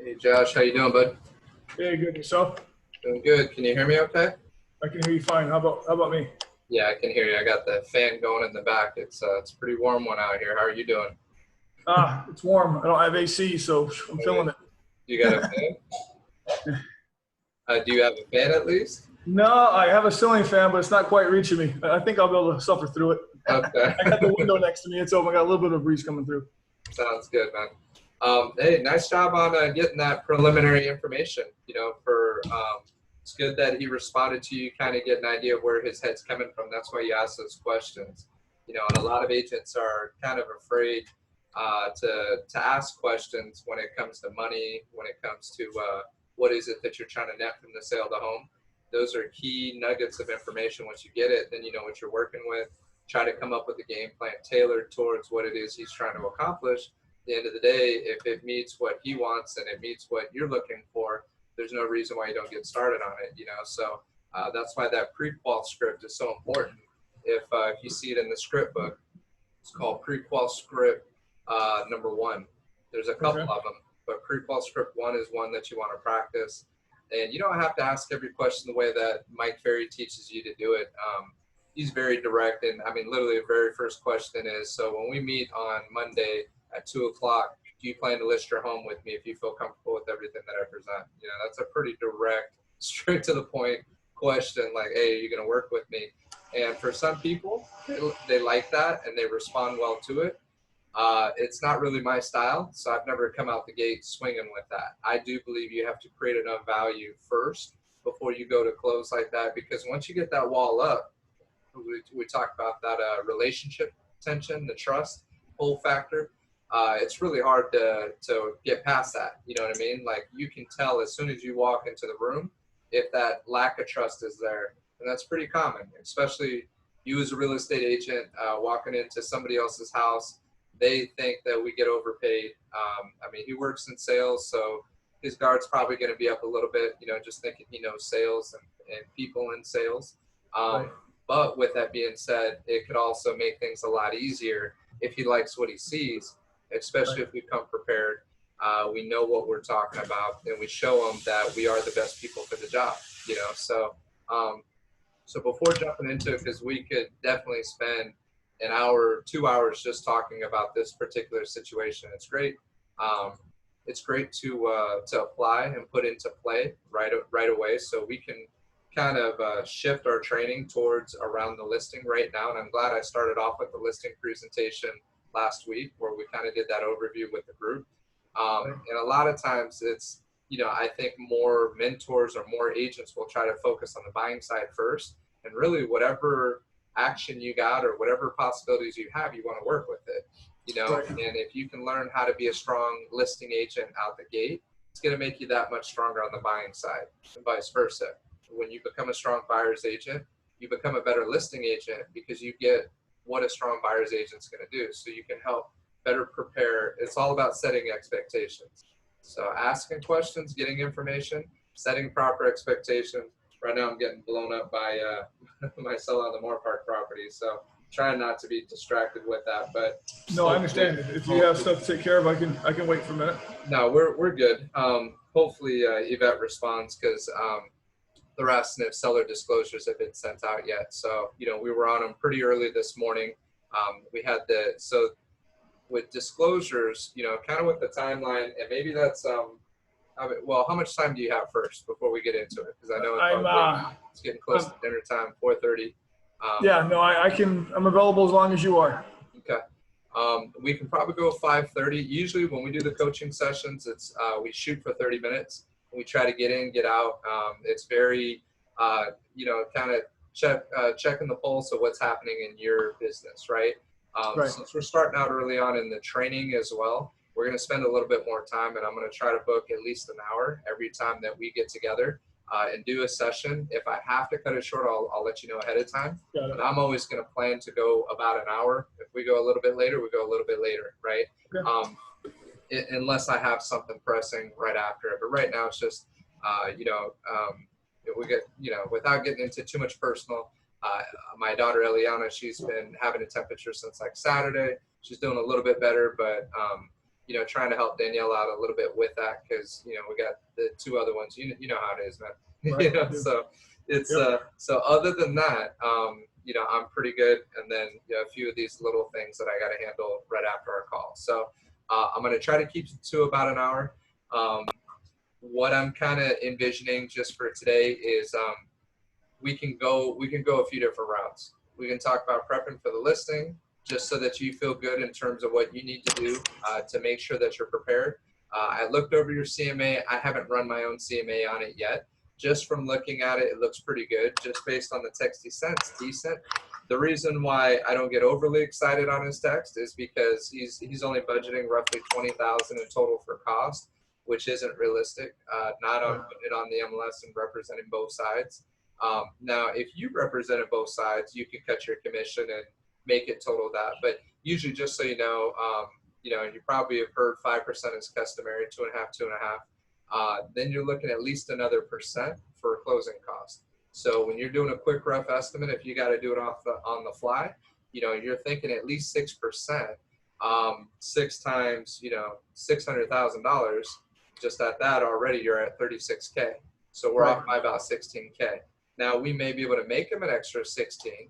Hey Josh, how you doing, bud? Hey, good. Yourself? Doing good. Can you hear me okay? I can hear you fine. How about me? Yeah, I can hear you. I got the fan going in the back. It's a pretty warm one out here. How are you doing? It's warm. I don't have AC, so I'm Oh, yeah. feeling You got a fan? it. Do you have a fan at least? No, I have a ceiling fan, but it's not quite reaching me. I think I'll be able to suffer through it. Okay. I got the window next to me. It's open. I got a little bit of breeze coming through. Sounds good, man. Hey, nice job on getting that preliminary information. It's good that he responded to you, kind of get an idea of where his head's coming from. That's why you ask those questions. And a lot of agents are kind of afraid to ask questions when it comes to money, when it comes to what is it that you're trying to net from the sale of the home. Those are key nuggets of information. Once you get it, then you know what you're working with. Try to come up with a game plan tailored towards what it is he's trying to accomplish. At the end of the day, if it meets what he wants and it meets what you're looking for, there's no reason why you don't get started on it. So that's why that pre-qual script is so important. If you see it in the script book, it's called pre-qual script number 1. There's a couple Okay. of them, but pre-qual script 1 is one that you want to practice. And you don't have to ask every question the way that Mike Ferry teaches you to do it. He's very direct, and I mean, literally, the very first question is, so when we meet on Monday at 2:00, do you plan to list your home with me if you feel comfortable with everything that I present? That's a pretty direct, straight to the point question, like, hey, are you going to work with me? And for some people, they like that and they respond well to it. It's not really my style, so I've never come out the gate swinging with that. I do believe you have to create enough value first before you go to close like that, because once you get that wall up, we talked about that relationship tension, the trust pull factor. It's really hard to get past that. You know what I mean? Like, you can tell as soon as you walk into the room if that lack of trust is there. And that's pretty common, especially you as a real estate agent walking into somebody else's house. They think that we get overpaid. I mean, he works in sales, so his guard's probably going to be up a little bit, just thinking he knows sales and people in sales. Right. But with that being said, it could also make things a lot easier if he likes what he sees, especially if we come prepared. We know what we're talking about, and we show them that we are the best people for the job. So before jumping into it, because we could definitely spend an hour, 2 hours just talking about this particular situation. It's great. It's great to apply and put into play right away, so we can kind of shift our training towards around the listing right now. And I'm glad I started off with the listing presentation last week, where we kind of did that overview with the group. And a lot of times it's, I think more mentors or more agents will try to focus on the buying side first, and really whatever action you got or whatever possibilities you have, you want to work with it. Right. And if you can learn how to be a strong listing agent out the gate, it's going to make you that much stronger on the buying side, and vice versa. When you become a strong buyer's agent, you become a better listing agent, because you get what a strong buyer's agent's going to do. So you can help better prepare. It's all about setting expectations. So asking questions, getting information, setting proper expectations. Right now I'm getting blown up by my sell on the Moore Park property. So trying not to be distracted with that, but No, I understand. If you have stuff to take care of, I can wait for a minute. no, we're good. Hopefully Yvette responds, because they're asking if seller disclosures have been sent out yet. So, we were on them pretty early this morning. We had so with disclosures, kind of with the timeline, and maybe that's, well, how much time do you have first before we get into it? Because I know it's getting close to dinner time, 4:30. Yeah, no, I'm available as long as you are. Okay. We can probably go 5:30. Usually when we do the coaching sessions, it's we shoot for 30 minutes. We try to get in, get out. It's very, kind of checking the pulse of what's happening in your business, right? Right. Since we're starting out early on in the training as well, we're going to spend a little bit more time, and I'm going to try to book at least an hour every time that we get together and do a session. If I have to cut it short, I'll let you know ahead of time. But I'm always going to plan to go about an hour. If we go a little bit later, we go a little bit later, right? Okay. Unless I have something pressing right after it. But right now it's just, we get, without getting into too much personal, my daughter Eliana, she's been having a temperature since like Saturday. She's doing a little bit better, but you know, trying to help Danielle out a little bit with that because, you know, we got the two other ones. You know how it is, man. Right. You know, so it's Yep. so other than that, you know, I'm pretty good. And then, you know, a few of these little things that I got to handle right after our call. So I'm going to try to keep it to about an hour. What I'm kind of envisioning just for today is we can go a few different routes. We can talk about prepping for the listing, just so that you feel good in terms of what you need to do to make sure that you're prepared. I looked over your CMA. I haven't run my own CMA on it yet. Just from looking at it, it looks pretty good. Just based on the text he sent, it's decent. The reason why I don't get overly excited on his text is because he's only budgeting roughly $20,000 in total for cost, which isn't realistic. Not on putting it on the MLS and representing both sides. Now, if you represented both sides, you could cut your commission and make it total that. But usually, just so you know, you probably have heard 5% is customary, 2.5%, 2.5%. Then you're looking at least another percent for closing costs. So when you're doing a quick rough estimate, if you got to do it on the fly, you know, you're thinking at least 6%. 6 times, you know, $600,000. Just at that already, you're at 36K. So we're off by about 16K. Now we may be able to make him an extra 16,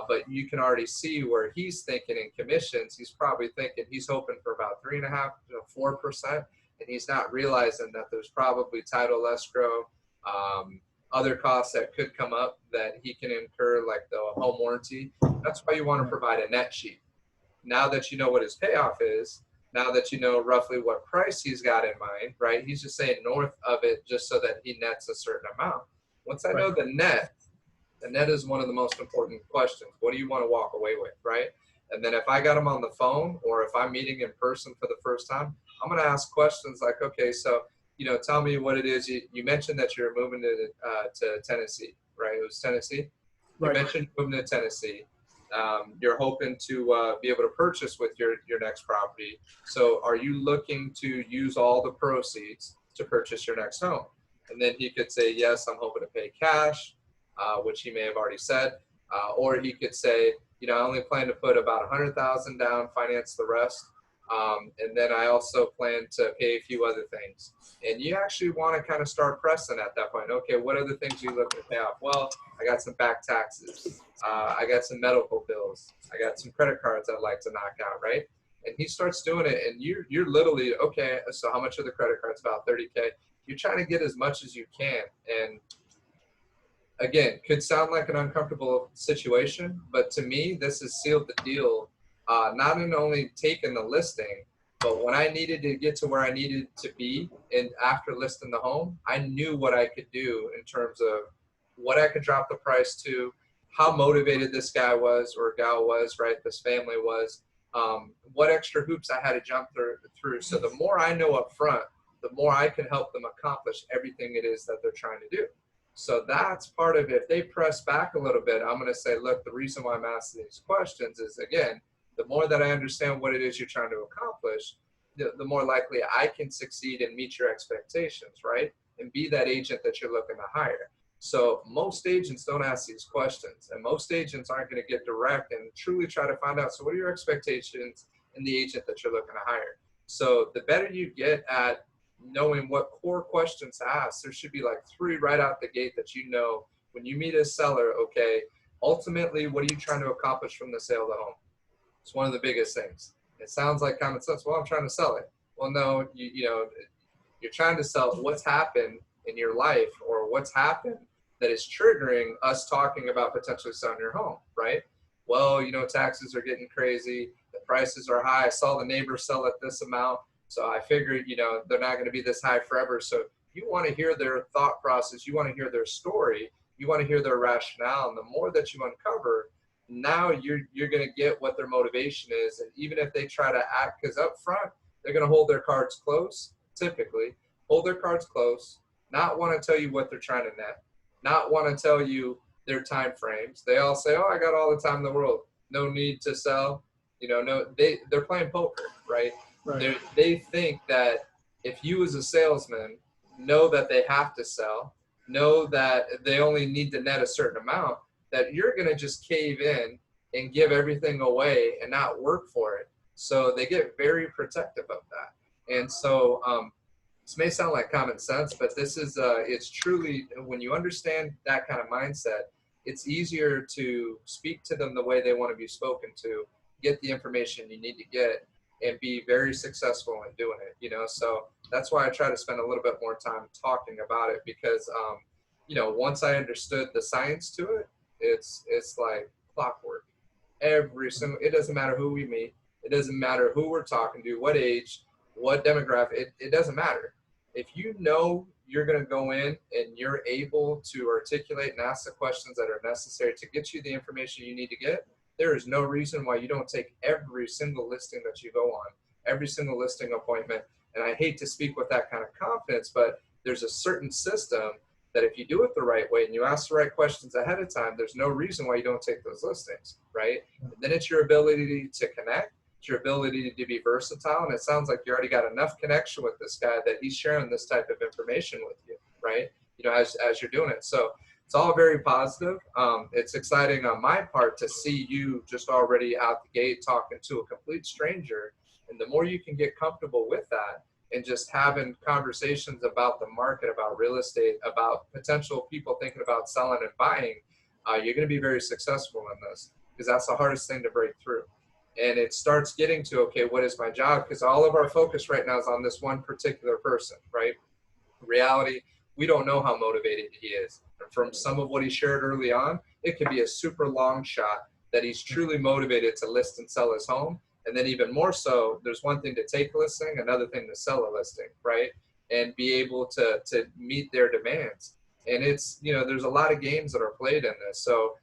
but you can already see where he's thinking in commissions. He's probably thinking he's hoping for about 3.5% to 4%, and he's not realizing that there's probably title escrow, other costs that could come up that he can incur, like the home warranty. That's why you want to provide a net sheet. Now that you know what his payoff is, now that you know roughly what price he's got in mind, right? He's just saying north of it just so that he nets a certain amount. Once I know the net is one of the most important questions. What do you want to walk away with, right? And then if I got him on the phone or if I'm meeting in person for the first time, I'm going to ask questions like, okay, so, you know, tell me what it is. You mentioned that you're moving to Tennessee, right? It was Tennessee? You mentioned moving to Tennessee. You're hoping to be able to purchase with your next property. So are you looking to use all the proceeds to purchase your next home? And then he could say, yes, I'm hoping to pay cash, which he may have already said. Or he could say, you know, I only plan to put about $100,000 down, finance the rest. And then I also plan to pay a few other things. And you actually want to kind of start pressing at that point. Okay, what other things are you looking to pay off? Well, I got some back taxes. I got some medical bills. I got some credit cards I'd like to knock out, right? And he starts doing it, and you're literally, okay, so how much are the credit cards? About 30K. You're trying to get as much as you can. And again, could sound like an uncomfortable situation, but to me, this has sealed the deal. Not in only taking the listing, but when I needed to get to where I needed to be and after listing the home, I knew what I could do in terms of what I could drop the price to, how motivated this guy was or gal was, right? This family was, what extra hoops I had to jump through. So the more I know up front, the more I can help them accomplish everything it is that they're trying to do. So that's part of it. If they press back a little bit, I'm going to say, look, the reason why I'm asking these questions is, again, the more that I understand what it is you're trying to accomplish, the more likely I can succeed and meet your expectations, right? And be that agent that you're looking to hire. So most agents don't ask these questions, and most agents aren't going to get direct and truly try to find out, so what are your expectations in the agent that you're looking to hire? So the better you get at knowing what core questions to ask, there should be like 3 right out the gate that you know when you meet a seller, okay, ultimately, what are you trying to accomplish from the sale of the home? It's one of the biggest things. It sounds like common sense. Well, I'm trying to sell it. Well, no, you're trying to sell what's happened in your life or what's happened that is triggering us talking about potentially selling your home, right? Well, you know, taxes are getting crazy. The prices are high. I saw the neighbors sell at this amount. So I figured, you know, they're not going to be this high forever. So you want to hear their thought process. You want to hear their story. You want to hear their rationale. And the more that you uncover, now you're going to get what their motivation is. And even if they try to act, because up front, they're going to hold their cards close, typically, hold their cards close, not want to tell you what they're trying to net, not want to tell you their time frames. They all say, oh, I got all the time in the world. No need to sell. You know, no, they're playing poker, right? They think that if you as a salesman know that they have to sell, know that they only need to net a certain amount, that you're going to just cave in and give everything away and not work for it. So they get very protective of that. And so this may sound like common sense, but this is, it's truly, when you understand that kind of mindset, it's easier to speak to them the way they want to be spoken to, get the information you need to get, and be very successful in doing it, you know? So that's why I try to spend a little bit more time talking about it, because, you know, once I understood the science to it, it's like clockwork. Every single, it doesn't matter who we meet, it doesn't matter who we're talking to, what age, what demographic, it doesn't matter. If you know you're going to go in and you're able to articulate and ask the questions that are necessary to get you the information you need to get, there is no reason why you don't take every single listing that you go on, every single listing appointment. And I hate to speak with that kind of confidence, but there's a certain system that if you do it the right way and you ask the right questions ahead of time, there's no reason why you don't take those listings, right? And then it's your ability to connect, it's your ability to be versatile. And it sounds like you already got enough connection with this guy that he's sharing this type of information with you, right? You know, as you're doing it. So it's all very positive. It's exciting on my part to see you just already out the gate talking to a complete stranger. And the more you can get comfortable with that and just having conversations about the market, about real estate, about potential people thinking about selling and buying, you're going to be very successful in this, because that's the hardest thing to break through. And it starts getting to, okay, what is my job? Because all of our focus right now is on this one particular person, right? Reality, we don't know how motivated he is. From some of what he shared early on, it could be a super long shot that he's truly motivated to list and sell his home. And then even more so, there's one thing to take a listing, another thing to sell a listing, right? And be able to meet their demands. And it's, you know, there's a lot of games that are played in this. So,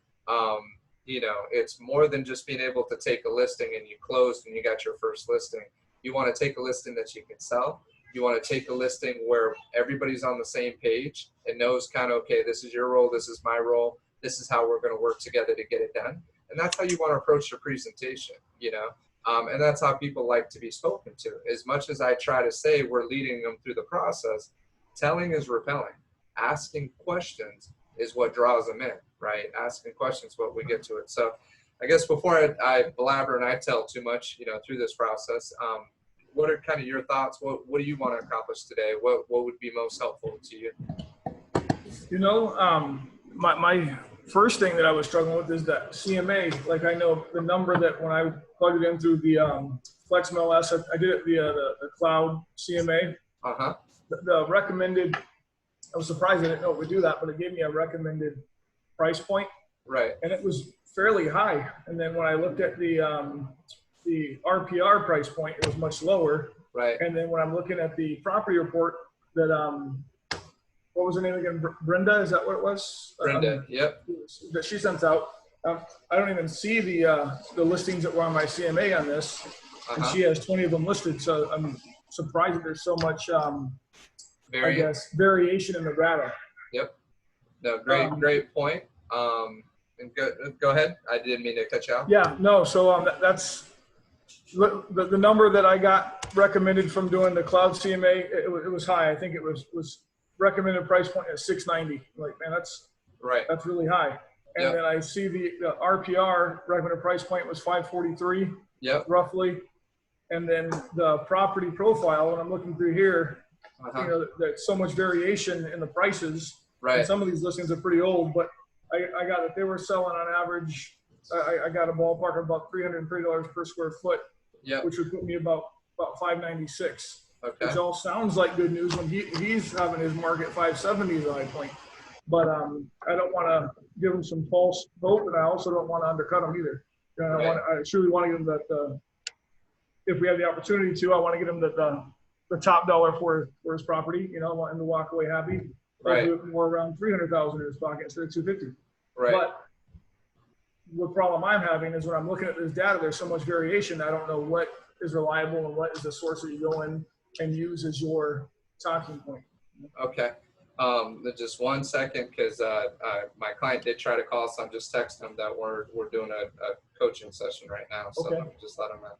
you know, it's more than just being able to take a listing and you closed and you got your first listing. You want to take a listing that you can sell. You want to take a listing where everybody's on the same page and knows kind of, okay, this is your role, this is my role, this is how we're going to work together to get it done. And that's how you want to approach the presentation, you know? And that's how people like to be spoken to. As much as I try to say we're leading them through the process, telling is repelling. Asking questions is what draws them in, right? Asking questions is what we get to it. So I guess before I blabber and I tell too much, you know, through this process, what are kind of your thoughts? What do you want to accomplish today? What would be most helpful to you? You know, my first thing that I was struggling with is that CMA. Like, I know the number that when I plugged it in through the FlexMLS, I did it via the CloudCMA. The recommended, I was surprised I didn't know it would do that, but it gave me a recommended price point. Right. And it was fairly high. And then when I looked at the RPR price point, it was much lower. Right. And then when I'm looking at the property report that, what was her name again? Brenda, is that what it was? Brenda, yep. That she sent out. I don't even see the listings that were on my CMA on this, and she has 20 of them listed. So I'm surprised that there's so much, I guess, variation in the data. Yep. No, great point. And go ahead. I didn't mean to cut you off. Yeah, no. So that's the number that I got recommended from doing the CloudCMA. It was high. I think it was recommended price point at $690. Like, man, that's right. That's really high. And then I see the RPR recommended price point was $543. Yep. Roughly. And then the property profile, when I'm looking through here, you know, there's so much variation in the prices. Right. And some of these listings are pretty old, but I got it. They were selling on average. I got a ballpark of about $330 per square foot, which would put me about $596. Okay. Which all sounds like good news when he's having his market 570 as a high point. But I don't want to give him some false hope, and I also don't want to undercut him either. You know, I truly want to give him that. If we have the opportunity to, I want to get him the top dollar for his property. You know, I want him to walk away happy. Right. More around $300,000 in his pocket instead of $250. Right. But the problem I'm having is when I'm looking at this data, there's so much variation. I don't know what is reliable and what is the source that you go in and use as your talking point. Okay. Just 1 second, because my client did try to call, so I'm just texting him that we're doing a coaching session right now. So let me just let him know.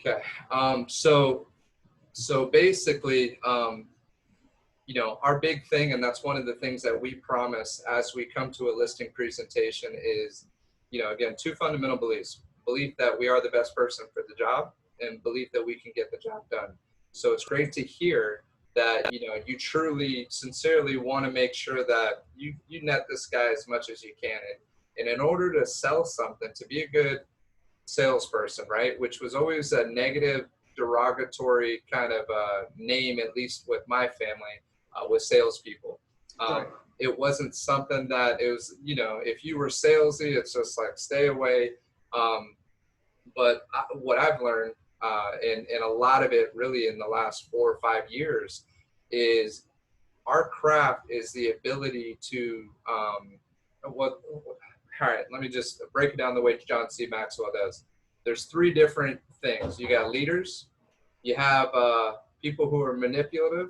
Okay. So basically, you know, our big thing, and that's one of the things that we promise as we come to a listing presentation is, you know, again, two fundamental beliefs: belief that we are the best person for the job, and belief that we can get the job done. So it's great to hear that, you know, you truly, sincerely want to make sure that you net this guy as much as you can. And in order to sell something, to be a good salesperson, right, which was always a negative, derogatory kind of name, at least with my family, with salespeople. Right. It wasn't something that it was, you know, if you were salesy, it's just like stay away. But what I've learned, and a lot of it really in the last 4 or 5 years, is our craft is the ability to, all right, let me just break it down the way John C. Maxwell does. There's 3 different things. You got leaders, you have people who are manipulative,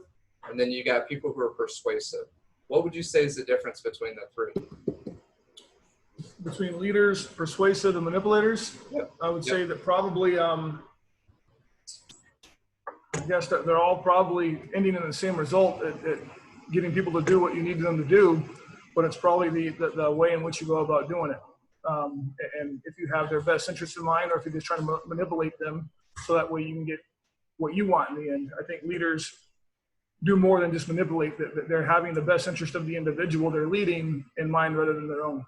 and then you got people who are persuasive. What would you say is the difference between the 3? Between leaders, persuasive, and manipulators? Yep. I would say that probably, I guess that they're all probably ending in the same result at getting people to do what you need them to do, but it's probably the way in which you go about doing it. And if you have their best interest in mind, or if you're just trying to manipulate them so that way you can get what you want in the end. I think leaders do more than just manipulate. They're having the best interest of the individual they're leading in mind rather than their own.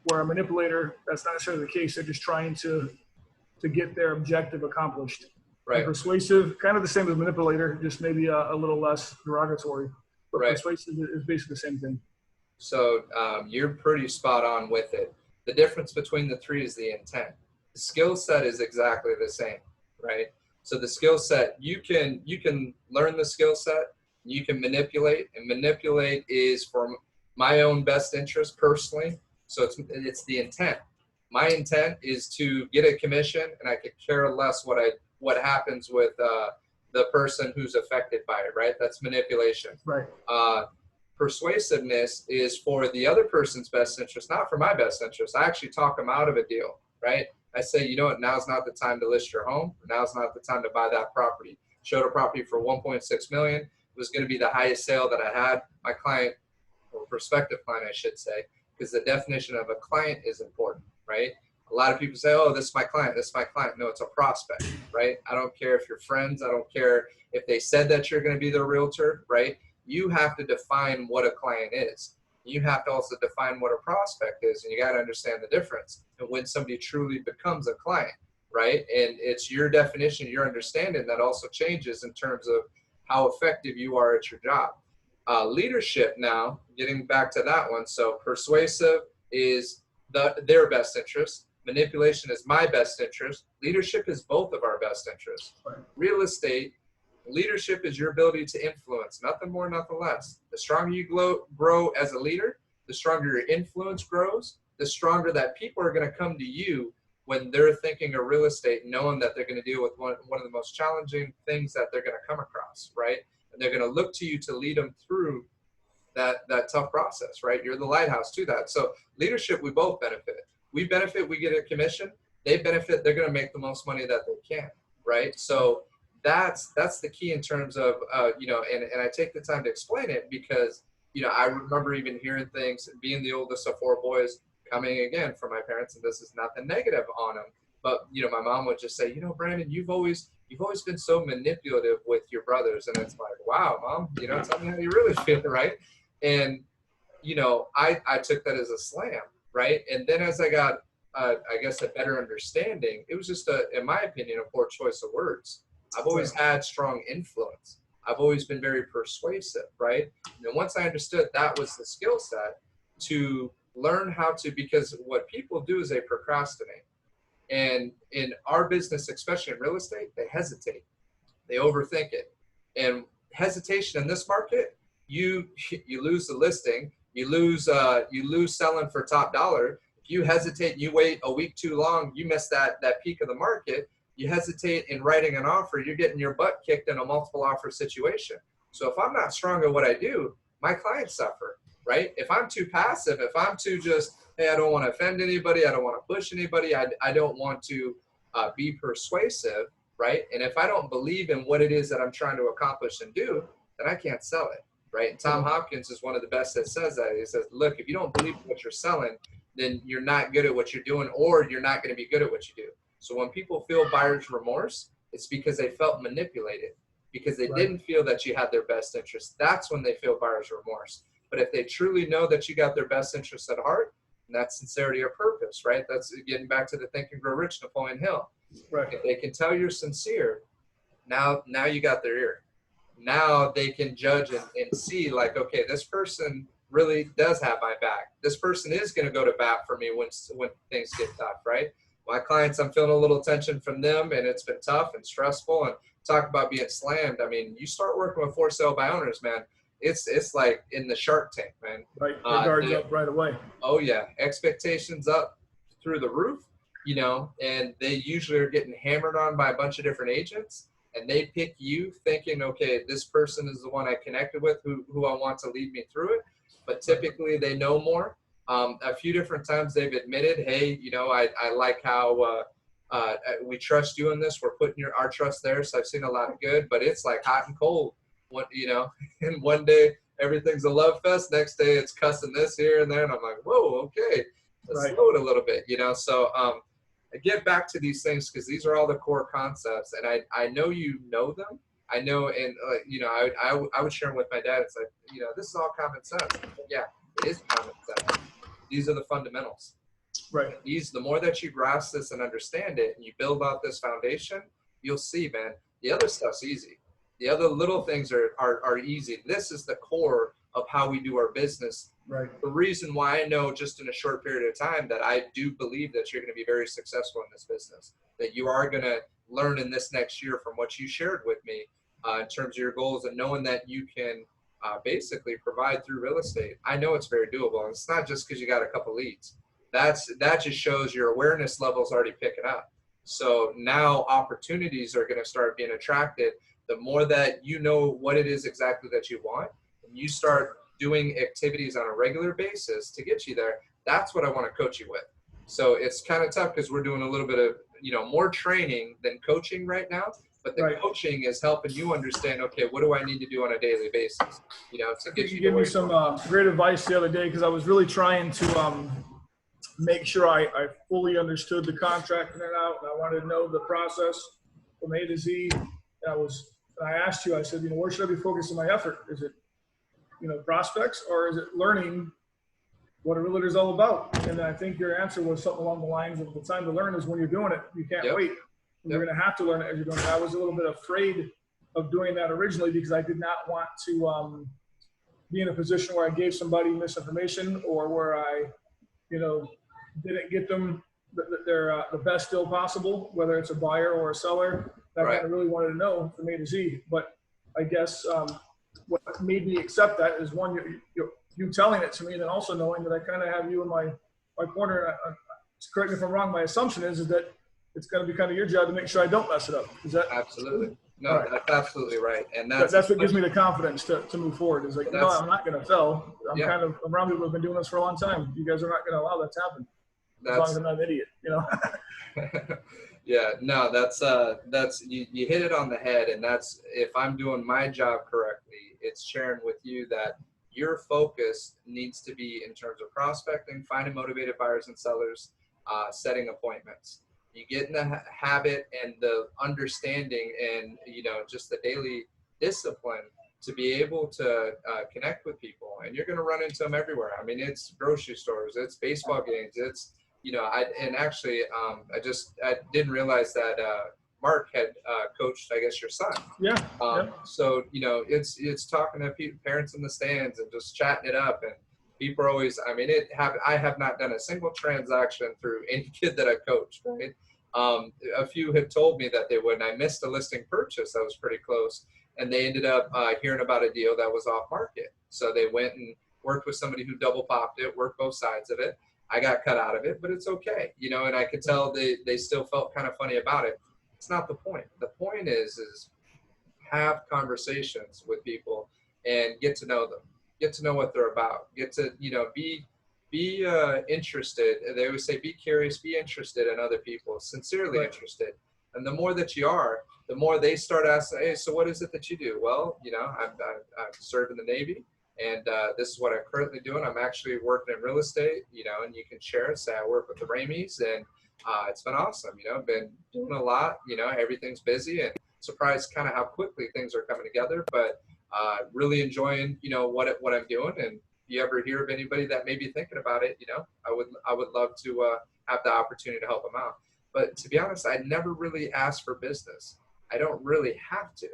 Where a manipulator, that's not necessarily the case. They're just trying to get their objective accomplished. Right. And persuasive, kind of the same as manipulator, just maybe a little less derogatory. But right. Persuasive is basically the same thing. So you're pretty spot on with it. The difference between the 3 is the intent. The skill set is exactly the same, right? So the skill set, you can learn the skill set, you can manipulate, and manipulate is for my own best interest personally. So it's the intent. My intent is to get a commission, and I could care less what happens with the person who's affected by it, right? That's manipulation. Right. Persuasiveness is for the other person's best interest, not for my best interest. I actually talk them out of a deal, right? I say, you know what, now's not the time to list your home. Now's not the time to buy that property. Showed a property for $1.6 million. It was going to be the highest sale that I had. My client, or prospective client, I should say, because the definition of a client is important, right? A lot of people say, oh, this is my client, this is my client. No, it's a prospect, right? I don't care if you're friends. I don't care if they said that you're going to be their realtor, right? You have to define what a client is. You have to also define what a prospect is, and you got to understand the difference and when somebody truly becomes a client, right? And it's your definition, your understanding that also changes in terms of how effective you are at your job. Leadership now, getting back to that one. So persuasive is their best interest. Manipulation is my best interest. Leadership is both of our best interests. Right. Real estate, leadership is your ability to influence, nothing more, nothing less. The stronger you grow as a leader, the stronger your influence grows, the stronger that people are going to come to you when they're thinking of real estate, knowing that they're going to deal with one of the most challenging things that they're going to come across, right? And they're going to look to you to lead them through that tough process, right? You're the lighthouse to that. So leadership, we both benefit. We benefit, we get a commission. They benefit, they're going to make the most money that they can, right? So that's the key in terms of, you know, and I take the time to explain it because, you know, I remember even hearing things, being the oldest of 4 boys, coming again from my parents, and this is nothing negative on them, but, you know, my mom would just say, you know, Brandon, you've always been so manipulative with your brothers. And it's like, wow, Mom, you know, tell me how you really feel, right? And, you know, I took that as a slam, right? And then as I got, I guess, a better understanding, it was just, in my opinion, a poor choice of words. I've always had strong influence. I've always been very persuasive, right? And once I understood that was the skill set to learn how to, because what people do is they procrastinate. And in our business, especially in real estate, they hesitate. They overthink it. And hesitation in this market, you lose the listing, you lose selling for top dollar. If you hesitate and you wait a week too long, you miss that peak of the market. You hesitate in writing an offer, you're getting your butt kicked in a multiple offer situation. So if I'm not strong at what I do, my clients suffer, right? If I'm too passive, if I'm too just, hey, I don't want to offend anybody, I don't want to push anybody, I don't want to be persuasive, right? And if I don't believe in what it is that I'm trying to accomplish and do, then I can't sell it, right? And Tom Hopkins is one of the best that says that. He says, look, if you don't believe in what you're selling, then you're not good at what you're doing, or you're not going to be good at what you do. So when people feel buyer's remorse, it's because they felt manipulated, because they didn't feel that you had their best interest. That's when they feel buyer's remorse. But if they truly know that you got their best interest at heart, and that's sincerity of purpose, right? That's getting back to the Think and Grow Rich, Napoleon Hill. Right. If they can tell you're sincere, now you got their ear. Now they can judge and see, like, okay, this person really does have my back. This person is going to go to bat for me when things get tough, right? My clients, I'm feeling a little tension from them, and it's been tough and stressful. And talk about being slammed. I mean, you start working with for sale by owners, man. It's like in the Shark Tank, man. Right, the guards up right away. Oh yeah, expectations up through the roof, and they usually are getting hammered on by a bunch of different agents, and they pick you thinking, okay, this person is the one I connected with, who I want to lead me through it. But typically they know more. A few different times they've admitted, hey, I like how we trust you in this. We're putting our trust there. So I've seen a lot of good, but it's like hot and cold. And one day everything's a love fest. Next day it's cussing this here and there. And I'm like, whoa, okay, let's slow it a little bit, So I get back to these things because these are all the core concepts. And I know you know them. I know, and I would share them with my dad. It's like, this is all common sense. Yeah, it is common sense. These are the fundamentals. Right. The more that you grasp this and understand it, and you build out this foundation, you'll see, man, the other stuff's easy. The other little things are easy. This is the core of how we do our business. Right. The reason why I know just in a short period of time that I do believe that you're going to be very successful in this business, that you are going to learn in this next year from what you shared with me in terms of your goals, and knowing that you can basically provide through real estate. I know it's very doable. And it's not just because you got a couple leads. That just shows your awareness level is already picking up. So now opportunities are going to start being attracted. The more that you know what it is exactly that you want, and you start doing activities on a regular basis to get you there, that's what I want to coach you with. So it's kind of tough because we're doing a little bit of, more training than coaching right now. But the coaching is helping you understand, okay, what do I need to do on a daily basis? To get you. You gave me some great advice the other day, because I was really trying to make sure I fully understood the contract in and out, and I wanted to know the process from A to Z. And I asked you, I said, where should I be focusing my effort? Is it, prospects, or is it learning what a realtor is all about? And I think your answer was something along the lines of, the time to learn is when you're doing it. You can't wait. You're going to have to learn it as you're doing it. I was a little bit afraid of doing that originally, because I did not want to be in a position where I gave somebody misinformation, or where I, didn't get them the best deal possible, whether it's a buyer or a seller. That I really wanted to know from A to Z. But I guess what made me accept that is, one, you telling it to me, and then also knowing that I kind of have you in my corner. Correct me if I'm wrong. My assumption is that it's going to be kind of your job to make sure I don't mess it up. Is that absolutely? No, that's absolutely right. And that's what gives me the confidence to move forward. Is like, no, I'm not going to fail. I'm kind of around people who've been doing this for a long time. You guys are not going to allow that to happen. As long as I'm not an idiot, Yeah, no, that's you hit it on the head. And that's, if I'm doing my job correctly, it's sharing with you that your focus needs to be in terms of prospecting, finding motivated buyers and sellers, setting appointments. You get in the habit and the understanding and, just the daily discipline to be able to connect with people. And you're going to run into them everywhere. I mean, it's grocery stores, it's baseball games, it's, I didn't realize that Mark had coached, I guess, your son. Yeah. So, it's talking to parents in the stands and just chatting it up. And people are always, I have not done a single transaction through any kid that I coached, right? A few had told me that they would, and I missed a listing purchase that was pretty close, and they ended up hearing about a deal that was off market. So they went and worked with somebody who double popped it, worked both sides of it. I got cut out of it, but it's okay, and I could tell they still felt kind of funny about it. It's not the point. The point is have conversations with people and get to know them, get to know what they're about, get to, be be interested. They always say, be curious, be interested in other people, sincerely interested. And the more that you are, the more they start asking, hey, so what is it that you do? Well, you know, I've served in the Navy, and this is what I'm currently doing. I'm actually working in real estate, you know, and you can share it. Say I work with the Ramies, and it's been awesome. You know, been doing a lot. You know, everything's busy, and surprised kind of how quickly things are coming together. But really enjoying, you know, what I'm doing. And if you ever hear of anybody that may be thinking about it, you know, I would love to have the opportunity to help them out. But to be honest, I never really asked for business. I don't really have to.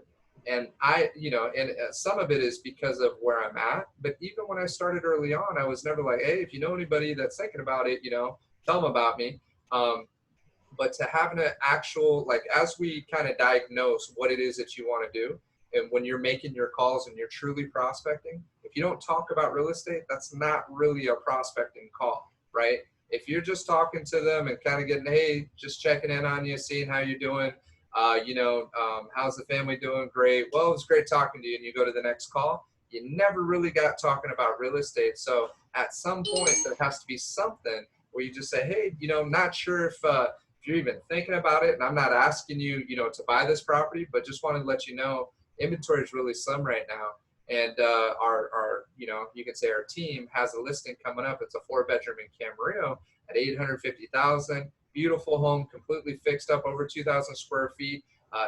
And you know, and some of it is because of where I'm at. But even when I started early on, I was never like, hey, if you know anybody that's thinking about it, you know, tell them about me. But to have an actual, like, as we kind of diagnose what it is that you want to do, and when you're making your calls and you're truly prospecting, if you don't talk about real estate, that's not really a prospecting call, right? If you're just talking to them and kind of getting, hey, just checking in on you, seeing how you're doing, you know, how's the family doing? Great. Well, it was great talking to you. And you go to the next call. You never really got talking about real estate. So at some point, there has to be something where you just say, hey, you know, I'm not sure if you're even thinking about it. And I'm not asking you, you know, to buy this property, but just wanted to let you know inventory is really slim right now. And our, you know, you can say our team has a listing coming up. It's a 4-bedroom in Camarillo at $850,000. Beautiful home, completely fixed up, over 2,000 square feet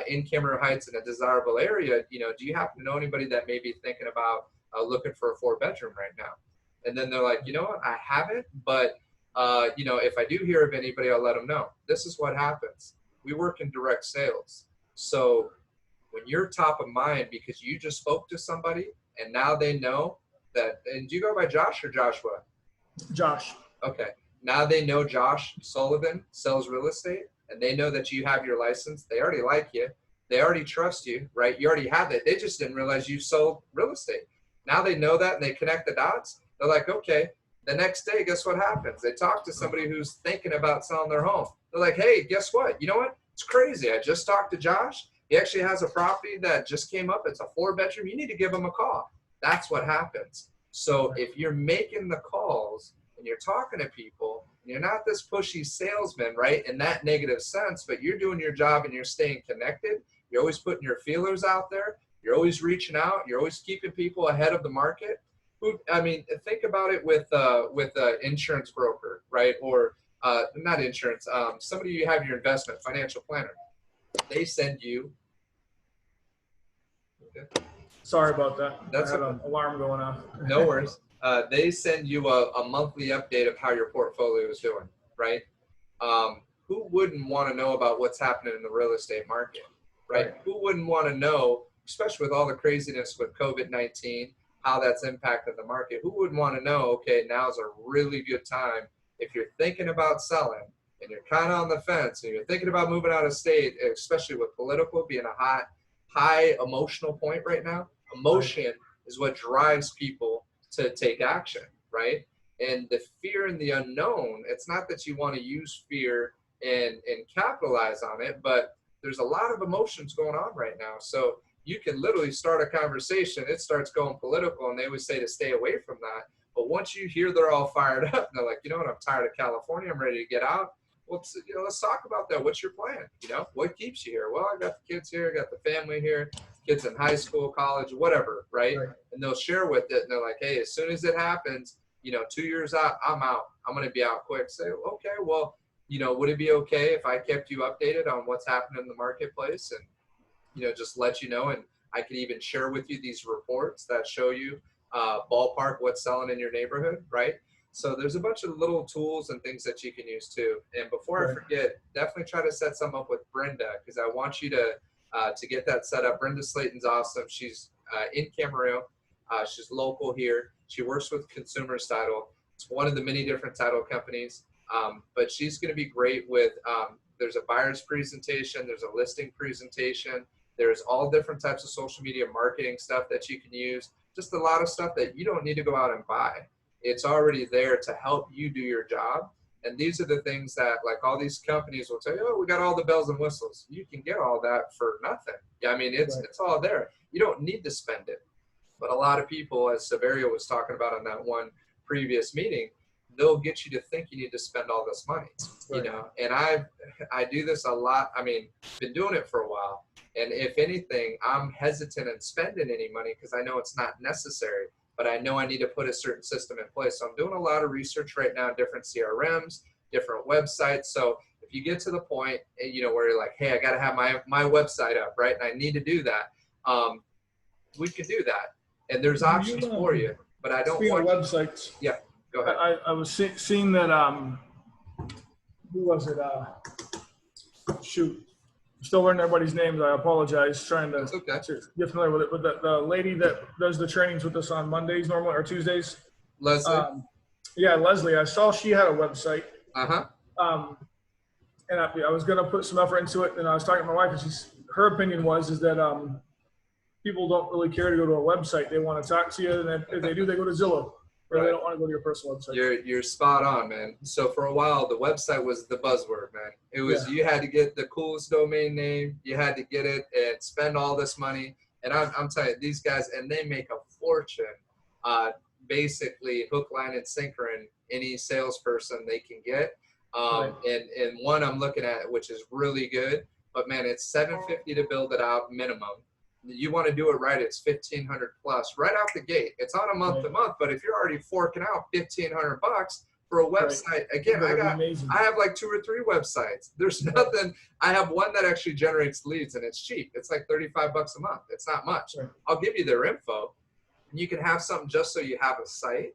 in Camarillo Heights in a desirable area. You know, do you happen to know anybody that may be thinking about looking for a 4-bedroom right now? And then they're like, you know what, I haven't, but you know, if I do hear of anybody, I'll let them know. This is what happens. We work in direct sales. So when you're top of mind because you just spoke to somebody and now they know that, and do you go by Josh or Joshua? Josh. Okay. Now they know Josh Sullivan sells real estate and they know that you have your license. They already like you. They already trust you, right? You already have it. They just didn't realize you sold real estate. Now they know that and they connect the dots. They're like, okay, the next day, guess what happens? They talk to somebody who's thinking about selling their home. They're like, hey, guess what? You know what? It's crazy. I just talked to Josh. He actually has a property that just came up. It's a 4-bedroom. You need to give him a call. That's what happens. So if you're making the calls and you're talking to people, and you're not this pushy salesman, right, in that negative sense, but you're doing your job and you're staying connected. You're always putting your feelers out there. You're always reaching out. You're always keeping people ahead of the market. I mean, think about it with an insurance broker, right? Or not insurance, somebody you have your investment, financial planner. They send you. Okay. Sorry about that. That's I had an alarm going off. No worries. They send you a monthly update of how your portfolio is doing, right? Who wouldn't want to know about what's happening in the real estate market, right? Who wouldn't want to know, especially with all the craziness with COVID-19, how that's impacted the market? Who wouldn't want to know, okay, now's a really good time if you're thinking about selling and you're kind of on the fence and you're thinking about moving out of state, especially with political being a high emotional point right now. Emotion is what drives people to take action, right? And the fear and the unknown, it's not that you want to use fear and capitalize on it, but there's a lot of emotions going on right now. So you can literally start a conversation, it starts going political, and they would say to stay away from that. But once you hear they're all fired up, and they're like, you know what, I'm tired of California, I'm ready to get out. Well, you know, let's talk about that. What's your plan? You know, what keeps you here? Well, I got the kids here, I got the family here, kids in high school, college, whatever, right? And they'll share with it, and they're like, hey, as soon as it happens, you know, 2 years out, I'm out. I'm going to be out quick. Say, okay, well, you know, would it be okay if I kept you updated on what's happening in the marketplace and, you know, just let you know? And I can even share with you these reports that show you ballpark what's selling in your neighborhood, right? So there's a bunch of little tools and things that you can use too. And before I forget, definitely try to set some up with Brenda, because I want you to get that set up. Brenda Slayton's awesome. She's in Camarillo. She's local here. She works with Consumers Title. It's one of the many different title companies, but she's going to be great with, there's a buyer's presentation, there's a listing presentation, there's all different types of social media marketing stuff that you can use, just a lot of stuff that you don't need to go out and buy. It's already there to help you do your job. And these are the things that, like, all these companies will tell you, oh, we got all the bells and whistles. You can get all that for nothing. Yeah, I mean, it's all there. You don't need to spend it. But a lot of people, as Severio was talking about on that one previous meeting, they'll get you to think you need to spend all this money, you Right. know. And I do this a lot. I mean, been doing it for a while, and if anything, I'm hesitant in spending any money because I know it's not necessary, but I know I need to put a certain system in place. So I'm doing a lot of research right now, different CRMs, different websites. So if you get to the point, you know, where you're like, hey, I got to have my website up, right, and I need to do that, we could do that, and there's options for you. But I don't want websites. Yeah, go ahead. I was seeing that. Who was it? Shoot, I'm still learning everybody's names. I apologize. Trying to get familiar with it. But the lady that does the trainings with us on Mondays normally, or Tuesdays. Leslie. Yeah, Leslie. I saw she had a website. And I was gonna put some effort into it, and I was talking to my wife, and her opinion is that people don't really care to go to a website. They want to talk to you, and if they do, they go to Zillow. Or they don't want to go to your personal website. You're spot on, man. So for a while, the website was the buzzword, man. It was you had to get the coolest domain name, you had to get it and spend all this money. And I'm telling you, these guys, and they make a fortune, basically hook, line, and sinker in any salesperson they can get. And one I'm looking at, which is really good, but man, it's $750 to build it out minimum. You want to do it right, it's $1,500 plus right out the gate. It's on a month to month, but if you're already forking out $1,500 for a website, again, I have like 2 or 3 websites. There's nothing. I have one that actually generates leads, and it's cheap. It's like $35 a month. It's not much. I'll give you their info. You can have something just so you have a site,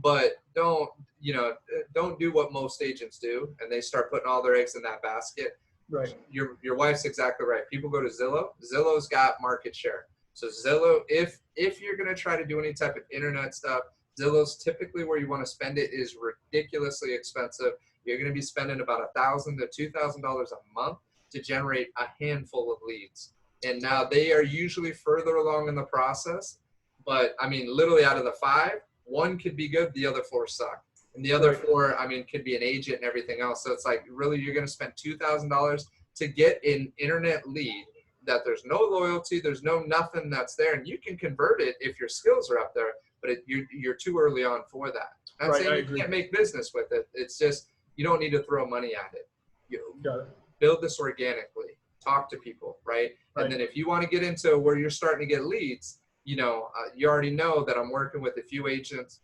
but don't do what most agents do, and they start putting all their eggs in that basket. Right. Your wife's exactly right. People go to Zillow. Zillow's got market share. So Zillow, if you're going to try to do any type of internet stuff, Zillow's typically where you want to spend it is ridiculously expensive. You're going to be spending about $1,000 to $2,000 a month to generate a handful of leads. And now they are usually further along in the process. But I mean, literally out of the 5, 1 could be good. The other 4 suck. And the other 4, I mean, could be an agent and everything else. So it's like, really, you're going to spend $2,000 to get an internet lead that there's no loyalty, there's no nothing that's there. And you can convert it if your skills are up there, but you're too early on for that. I'm not saying you can't make business with it. It's just, you don't need to throw money at it. Build this organically. Talk to people, right? And then if you want to get into where you're starting to get leads, you already know that I'm working with a few agents.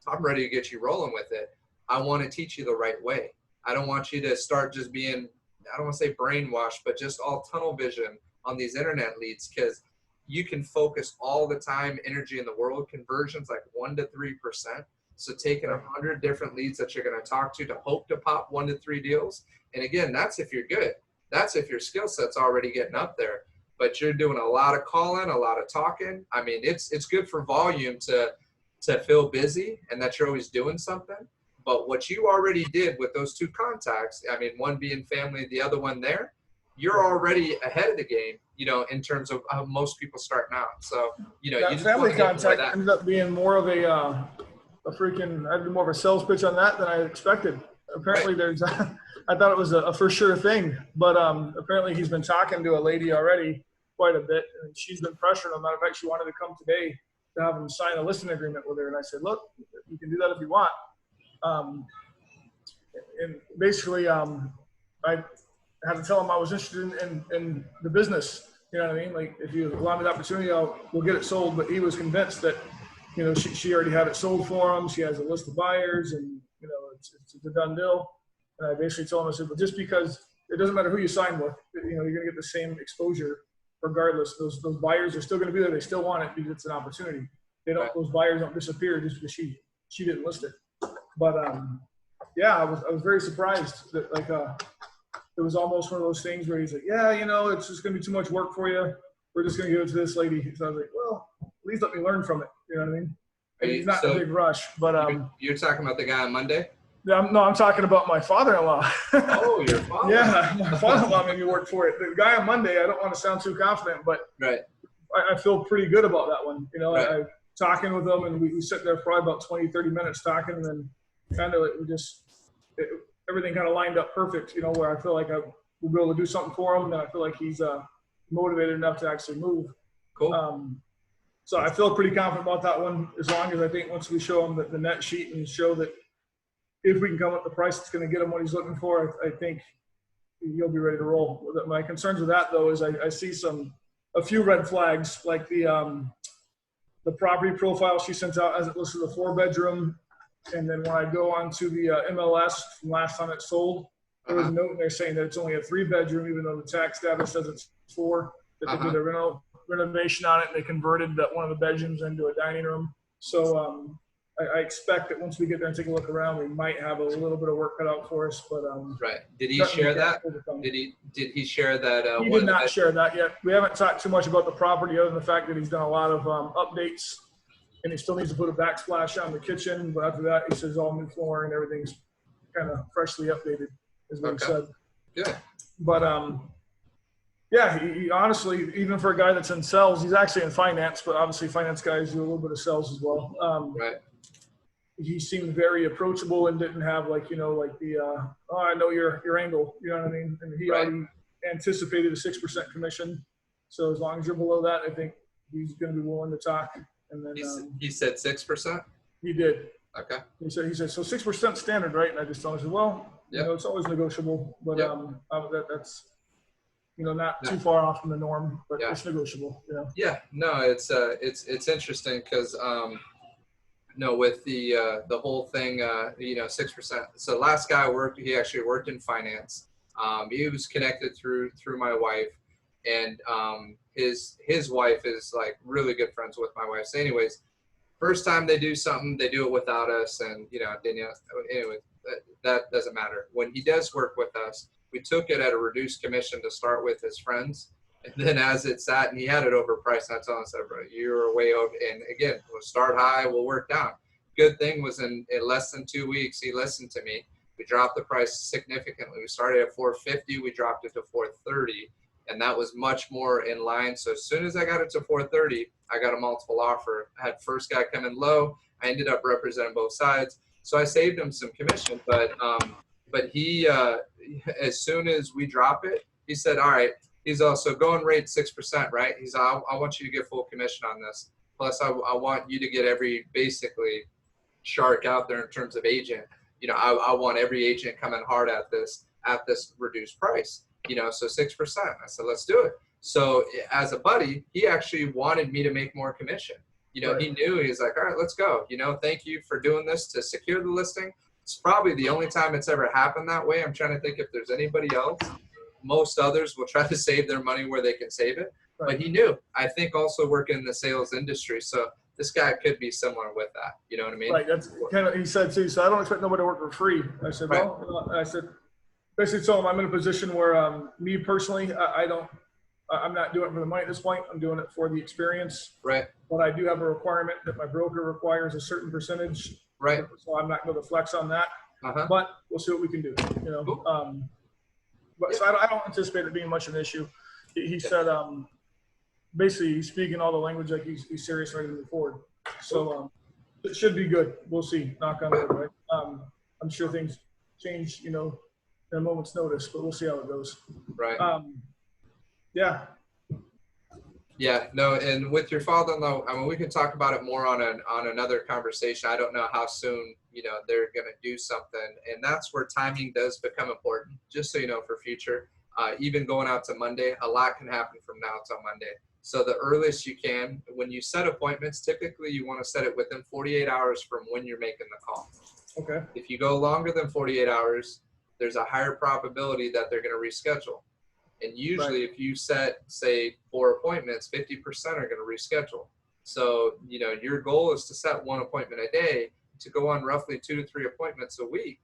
I'm ready to get you rolling with it. I want to teach you the right way. I don't want you to start just being, I don't want to say brainwashed, but just all tunnel vision on these internet leads, because you can focus all the time, energy in the world. Conversions like 1 to 3%. So taking 100 different leads that you're going to talk to hope to pop 1 to 3 deals. And again, that's if you're good. That's if your skill set's already getting up there. But you're doing a lot of calling, a lot of talking. I mean, it's good for volume to feel busy and that you're always doing something. But what you already did with those 2 contacts, I mean, one being family, the other one there, you're already ahead of the game, in terms of how most people starting out. So, you just family contact ended up being more of I did more of a sales pitch on that than I expected. Apparently I thought it was a for sure thing, but apparently he's been talking to a lady already quite a bit, and she's been pressuring him. Matter of fact, she wanted to come today to have him sign a listing agreement with her. And I said, look, you can do that if you want. And basically, I had to tell him I was interested in the business. You know what I mean? Like, if you allow me the opportunity, we'll get it sold. But he was convinced that, she already had it sold for him. She has a list of buyers, and, it's a done deal. And I basically told him, I said, well, just because it doesn't matter who you sign with, you're going to get the same exposure regardless. Those buyers are still going to be there. They still want it because it's an opportunity. Those buyers don't disappear just because she didn't list it. But I was very surprised that it was almost one of those things where he's like, it's just going to be too much work for you. We're just going to give it to this lady. So I was like, well, at least let me learn from it. You know what I mean? And he's not in a big rush. But you're talking about the guy on Monday? I'm talking about my father-in-law. Oh, your father? Yeah, my father-in-law made me work for it. The guy on Monday, I don't want to sound too confident, but I feel pretty good about that one. I talking with him, and we sit there for probably about 20, 30 minutes talking, and then kind of everything kind of lined up perfect, where I feel like we'll be able to do something for him, and I feel like he's motivated enough to actually move. Cool. So I feel pretty confident about that one, as long as I think once we show him the net sheet and show that if we can come up with the price that's going to get him what he's looking for, I think he'll be ready to roll. My concerns with that though is I see a few red flags, like the property profile she sent out as it listed a 4-bedroom, and then when I go onto the MLS from last time it sold, there was a note in there saying that it's only a 3-bedroom, even though the tax status says it's 4. That they did a renovation on it, and they converted one of the bedrooms into a dining room. So I expect that once we get there and take a look around, we might have a little bit of work cut out for us. But right. Did he share that? Did he share that? He did not share that yet. We haven't talked too much about the property other than the fact that he's done a lot of updates, and he still needs to put a backsplash on the kitchen. But after that, he says all new flooring, everything's kind of freshly updated, is what he said. Good. But yeah, he honestly, even for a guy that's in sales, he's actually in finance, but obviously finance guys do a little bit of sales as well. Right. He seemed very approachable and didn't have like the oh, I know your angle, you know what I mean? And he already anticipated a 6% commission. So as long as you're below that, I think he's going to be willing to talk. And then he said 6%. He did. Okay. He said so 6% standard, right? And I just told him, I said, well, you know, it's always negotiable, but that's not too far off from the norm, but it's negotiable. You know? Yeah. No, it's interesting because with the whole thing, 6%. So last guy he actually worked in finance. He was connected through my wife, and his wife is like really good friends with my wife. So anyways, first time they do something, they do it without us, and Danielle. Anyway, that doesn't matter. When he does work with us, we took it at a reduced commission to start with his friends. And then as it sat, and he had it overpriced, and I told him, I said, bro, you're way over. And again, we'll start high, we'll work down. Good thing was in less than 2 weeks, he listened to me. We dropped the price significantly. We started at $450, we dropped it to $430, and that was much more in line. So as soon as I got it to $430, I got a multiple offer. I had first guy come in low. I ended up representing both sides. So I saved him some commission, but he, as soon as we drop it, he said, all right, he's also going rate 6%, right? He's, I want you to get full commission on this. Plus I want you to get every basically shark out there in terms of agent. I want every agent coming hard at this reduced price, so 6%. I said, let's do it. So as a buddy, he actually wanted me to make more commission. He knew, he's like, all right, let's go. Thank you for doing this to secure the listing. It's probably the only time it's ever happened that way. I'm trying to think if there's anybody else. Most others will try to save their money where they can save it. Right. But he knew. I think also working in the sales industry. So this guy could be similar with that. You know what I mean? Right. That's kind of, he said too. So I don't expect nobody to work for free. I said, well, I said, basically told him I'm in a position where me personally, I'm not doing it for the money at this point. I'm doing it for the experience. Right. But I do have a requirement that my broker requires a certain percentage. Right. So I'm not going to flex on that. But we'll see what we can do. Cool. But so I don't anticipate it being much of an issue. He said, basically, he's speaking all the language like he's serious, ready to move forward. So it should be good. We'll see. Knock on wood, right? I'm sure things change, in a moment's notice, but we'll see how it goes. Right. Yeah. Yeah. No. And with your father-in-law, I mean, we can talk about it more on another conversation. I don't know how soon they're going to do something, and that's where timing does become important. Just so you know, for future. Even going out to Monday, a lot can happen from now till Monday. So the earliest you can, when you set appointments, typically you want to set it within 48 hours from when you're making the call. Okay. If you go longer than 48 hours, there's a higher probability that they're going to reschedule. And usually if you set, say, 4 appointments, 50% are going to reschedule. So, your goal is to set 1 appointment a day to go on roughly 2 to 3 appointments a week,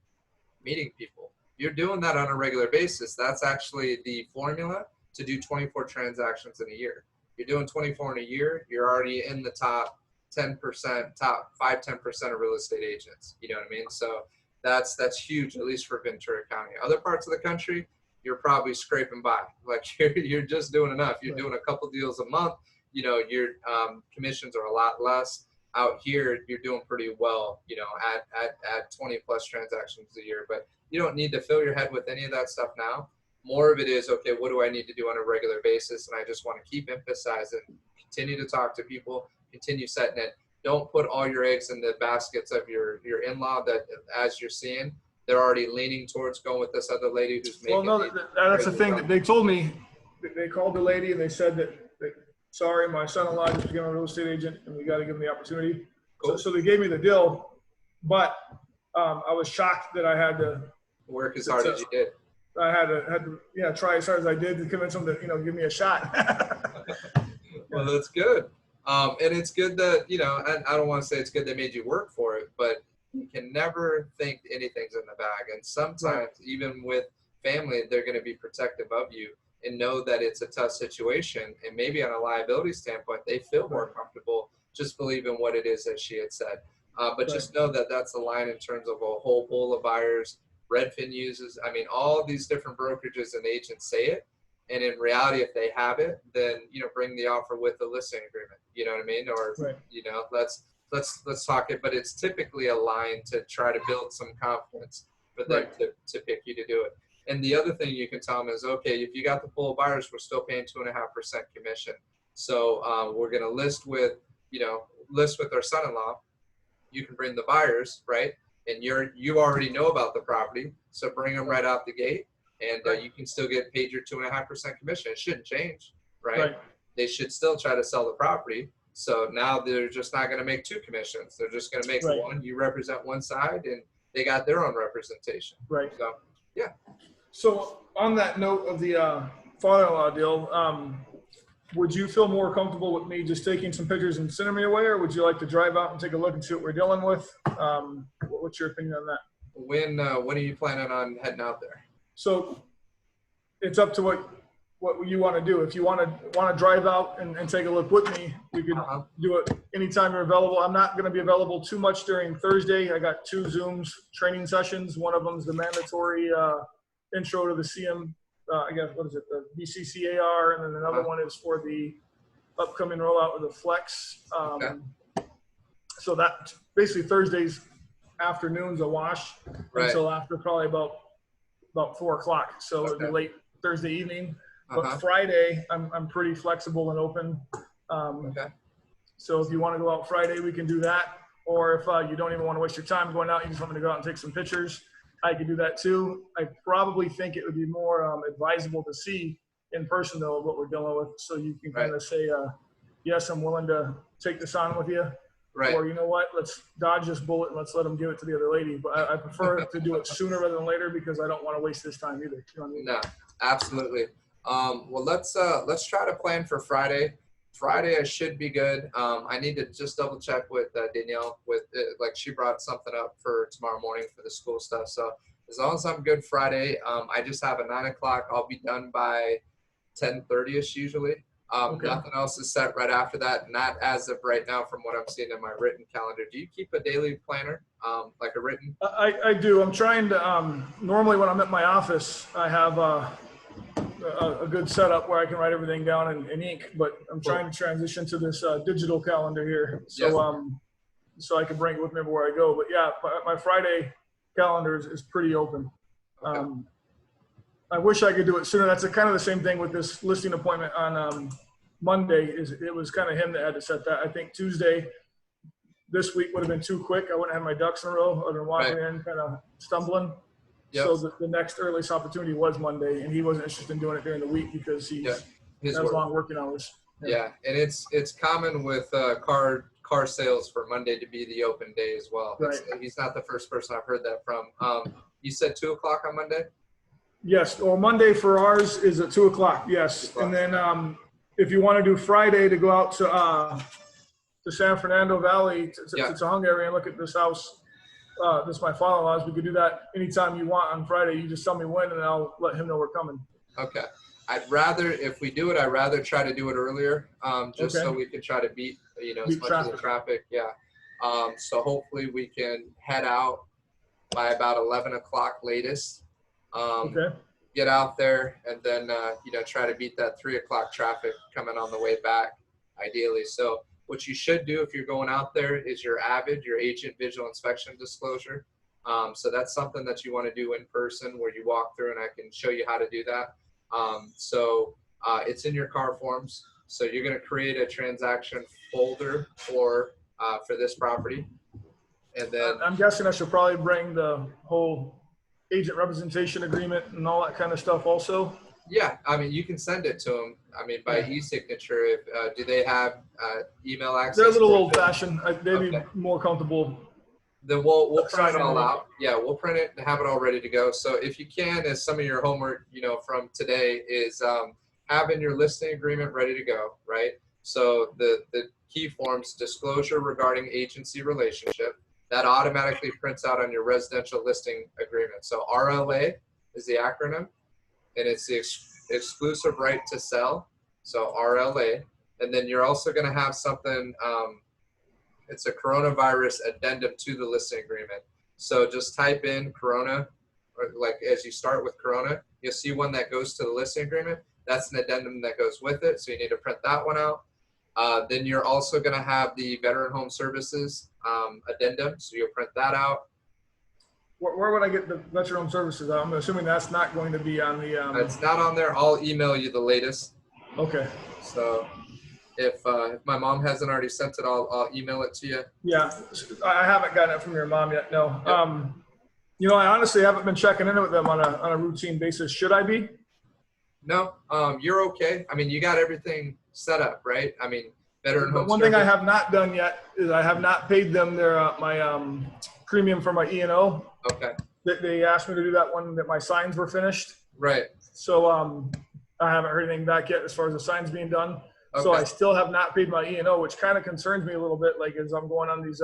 meeting people. You're doing that on a regular basis. That's actually the formula to do 24 transactions in a year. You're doing 24 in a year, you're already in the top 10%, top 5-10% of real estate agents. You know what I mean? So that's huge, at least for Ventura County. Other parts of the country, you're probably scraping by. Like you're just doing enough. You're doing a couple deals a month. Your commissions are a lot less. Out here, you're doing pretty well, at 20 plus transactions a year. But you don't need to fill your head with any of that stuff now. More of it is, okay, what do I need to do on a regular basis? And I just want to keep emphasizing, continue to talk to people, continue setting it. don't put all your eggs in the baskets of your in-law that, as you're seeing, they're already leaning towards going with this other lady who's making. Well, no, that's the thing that they told me. They called the lady and they said that sorry, my son-in-law just became a real estate agent and we got to give him the opportunity. Cool. So they gave me the deal, but I was shocked that I had to work as hard as you did. I had to try as hard as I did to convince them to give me a shot. Well, that's good. And it's good that, and I don't want to say it's good they made you work for it, but you can never think anything's in the bag. And sometimes, even with family, they're going to be protective of you and know that it's a tough situation. And maybe on a liability standpoint, they feel more comfortable just believing what it is that she had said. But just know that that's the line in terms of a whole pool of buyers. Redfin uses, all these different brokerages and agents say it. And in reality, if they have it, then, bring the offer with the listing agreement, you know what I mean? Or, let's talk it, but it's typically a line to try to build some confidence for them to pick you to do it. And the other thing you can tell them is, okay, if you got the pool of buyers, we're still paying 2.5% commission. So we're going to list with our son-in-law. You can bring the buyers, right? And you already know about the property, so bring them right out the gate, and you can still get paid your 2.5% commission. It shouldn't change, right? They should still try to sell the property. So now they're just not going to make 2 commissions. They're just going to make one. You represent one side, and they got their own representation. Right. So, yeah. So on that note of the father-in-law deal, would you feel more comfortable with me just taking some pictures and sending me away, or would you like to drive out and take a look and see what we're dealing with? What's your opinion on that? When are you planning on heading out there? So it's up to what you want to do. If you want to drive out and take a look with me, we could do it anytime you're available. I'm not going to be available too much during Thursday. I got 2 Zooms training sessions. One of them is the mandatory intro to the CM. The BCCAR, and then another one is for the upcoming rollout of the Flex. So that basically Thursdays afternoons a wash until after probably about 4 o'clock. So it'll be late Thursday evening. But Friday, I'm pretty flexible and open. So if you want to go out Friday, we can do that. Or if you don't even want to waste your time going out, you just want me to go out and take some pictures, I could do that too. I probably think it would be more advisable to see in person, though, what we're dealing with. So you can kind of say, yes, I'm willing to take this on with you. Or, you know what, let's dodge this bullet and let's let them give it to the other lady. But I prefer to do it sooner rather than later because I don't want to waste this time either. You know what I mean? No, absolutely. Well, let's try to plan for Friday. Friday I should be good. I need to just double check with Danielle like she brought something up for tomorrow morning for the school stuff. So as long as I'm good Friday, I just have a 9 o'clock. I'll be done by 10:30ish usually. Nothing else is set right after that. Not as of right now from what I'm seeing in my written calendar. Do you keep a daily planner, like a written? I do. I'm trying to, normally when I'm at my office, I have a good setup where I can write everything down in ink, but I'm trying to transition to this digital calendar here. So, so I can bring it with me everywhere I go. But yeah, my Friday calendar is pretty open. I wish I could do it sooner. That's kind of the same thing with this listing appointment on Monday. It was kind of him that had to set that. I think Tuesday this week would have been too quick. I wouldn't have my ducks in a row. I've been walking in kind of stumbling. So the next earliest opportunity was Monday, and he wasn't interested in doing it during the week because he has long working hours. Yeah, and it's common with car sales for Monday to be the open day as well. He's not the first person I've heard that from. You said 2 o'clock on Monday? Yes. Well, Monday for ours is at 2 o'clock. Yes. And then if you want to do Friday to go out to San Fernando Valley, to Hung area and look at this house, this is my father-in-law's. We could do that anytime you want on Friday. You just tell me when, and I'll let him know we're coming. Okay. If we do it, I'd rather try to do it earlier, so we can try to beat, as much of the traffic. Yeah. So hopefully we can head out by about 11 o'clock latest. Get out there and then, try to beat that 3 o'clock traffic coming on the way back, ideally. So what you should do if you're going out there is your AVID, your agent visual inspection disclosure. So that's something that you want to do in person where you walk through, and I can show you how to do that. It's in your car forms. So you're going to create a transaction folder for for this property. And then I'm guessing I should probably bring the whole agent representation agreement and all that kind of stuff also. Yeah, I mean, you can send it to them. I mean, by e-signature. If do they have email access? They're a little old-fashioned. They'd be more comfortable. Then we'll print it all out. Yeah, we'll print it and have it all ready to go. So if you can, as some of your homework, from today is having your listing agreement ready to go, right? So the key forms: disclosure regarding agency relationship. That automatically prints out on your residential listing agreement. So RLA is the acronym, and it's the exclusive right to sell. So RLA, and then you're also going to have something. It's a coronavirus addendum to the listing agreement. So just type in Corona, or like as you start with Corona, you'll see one that goes to the listing agreement. That's an addendum that goes with it. So you need to print that one out. Then you're also going to have the Veteran Home Services addendum. So you'll print that out. Where would I get the Veteran Home Services? I'm assuming that's not going to be on the. It's not on there. I'll email you the latest. Okay. So if my mom hasn't already sent it, I'll email it to you. Yeah, I haven't gotten it from your mom yet. No. Yep. I honestly haven't been checking in with them on a routine basis. Should I be? No. You're okay. I mean, you got everything set up, right? I mean, Veteran Home. One thing I have not done yet is I have not paid them their my premium for my E&O. Okay. They asked me to do that when my signs were finished. Right. So I haven't heard anything back yet as far as the signs being done. Okay. So I still have not paid my E&O, which kind of concerns me a little bit, like as I'm going on these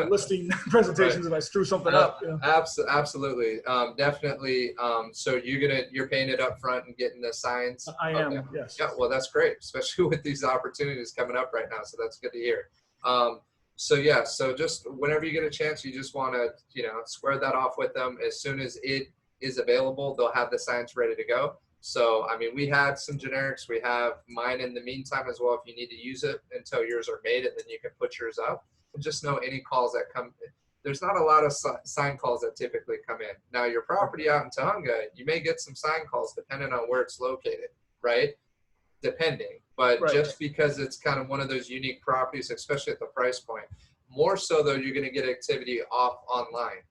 listing presentations and I screw something up. Absolutely. Definitely. So you're paying it up front and getting the signs? I am, yes. Yeah, well, that's great, especially with these opportunities coming up right now. So that's good to hear. So just whenever you get a chance, you just want to, square that off with them. As soon as it is available, they'll have the signs ready to go. So, I mean, we had some generics. We have mine in the meantime as well if you need to use it until yours are made, and then you can put yours up. And just know any calls that come, there's not a lot of sign calls that typically come in. Now, your property out in Tahunga, you may get some sign calls depending on where it's located, right? Depending. But just because it's kind of one of those unique properties, especially at the price point, more so though, you're going to get activity off online.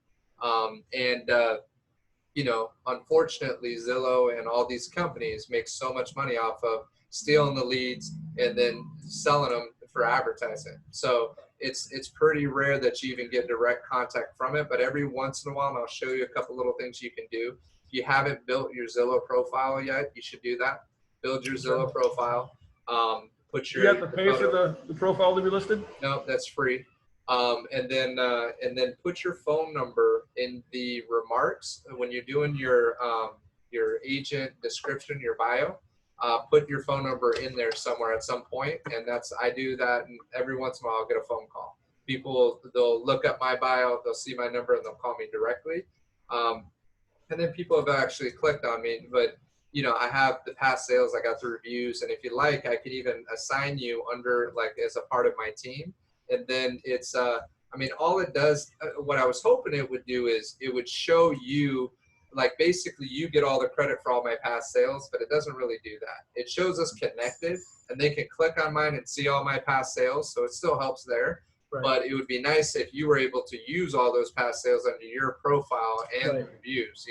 Unfortunately, Zillow and all these companies make so much money off of stealing the leads and then selling them for advertising. So it's pretty rare that you even get direct contact from it. But every once in a while, and I'll show you a couple little things you can do. If you haven't built your Zillow profile yet, you should do that. Build your Zillow profile. You have to pay for the profile to be listed? No, that's free. And then put your phone number in the remarks when you're doing your agent description, your bio. Put your phone number in there somewhere at some point, and I do that. And every once in a while, I'll get a phone call. They'll look up my bio, they'll see my number, and they'll call me directly. And then people have actually clicked on me, but I have the past sales, I got the reviews, and if you like, I could even assign you under as a part of my team. And then it's, all it does, what I was hoping it would do is it would show you, basically you get all the credit for all my past sales, but it doesn't really do that. It shows us connected, and they can click on mine and see all my past sales, so it still helps there. Right. But it would be nice if you were able to use all those past sales under your profile and the reviews,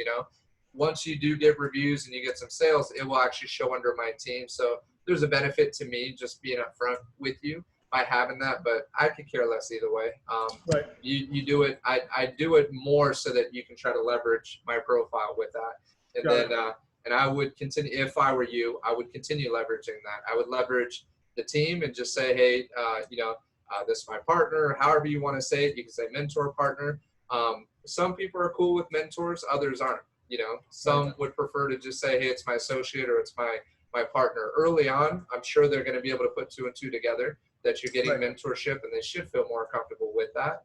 Once you do get reviews and you get some sales, it will actually show under my team. So there's a benefit to me just being upfront with you by having that, but I could care less either way. You do it. I do it more so that you can try to leverage my profile with that. And and I would continue, if I were you, I would continue leveraging that. I would leverage the team and just say, hey, this is my partner, however you want to say it. You can say mentor, partner. Some people are cool with mentors, others aren't. Some would prefer to just say, hey, it's my associate or it's my partner. Early on, I'm sure they're going to be able to put 2 and 2 together, that you're getting mentorship, and they should feel more comfortable with that,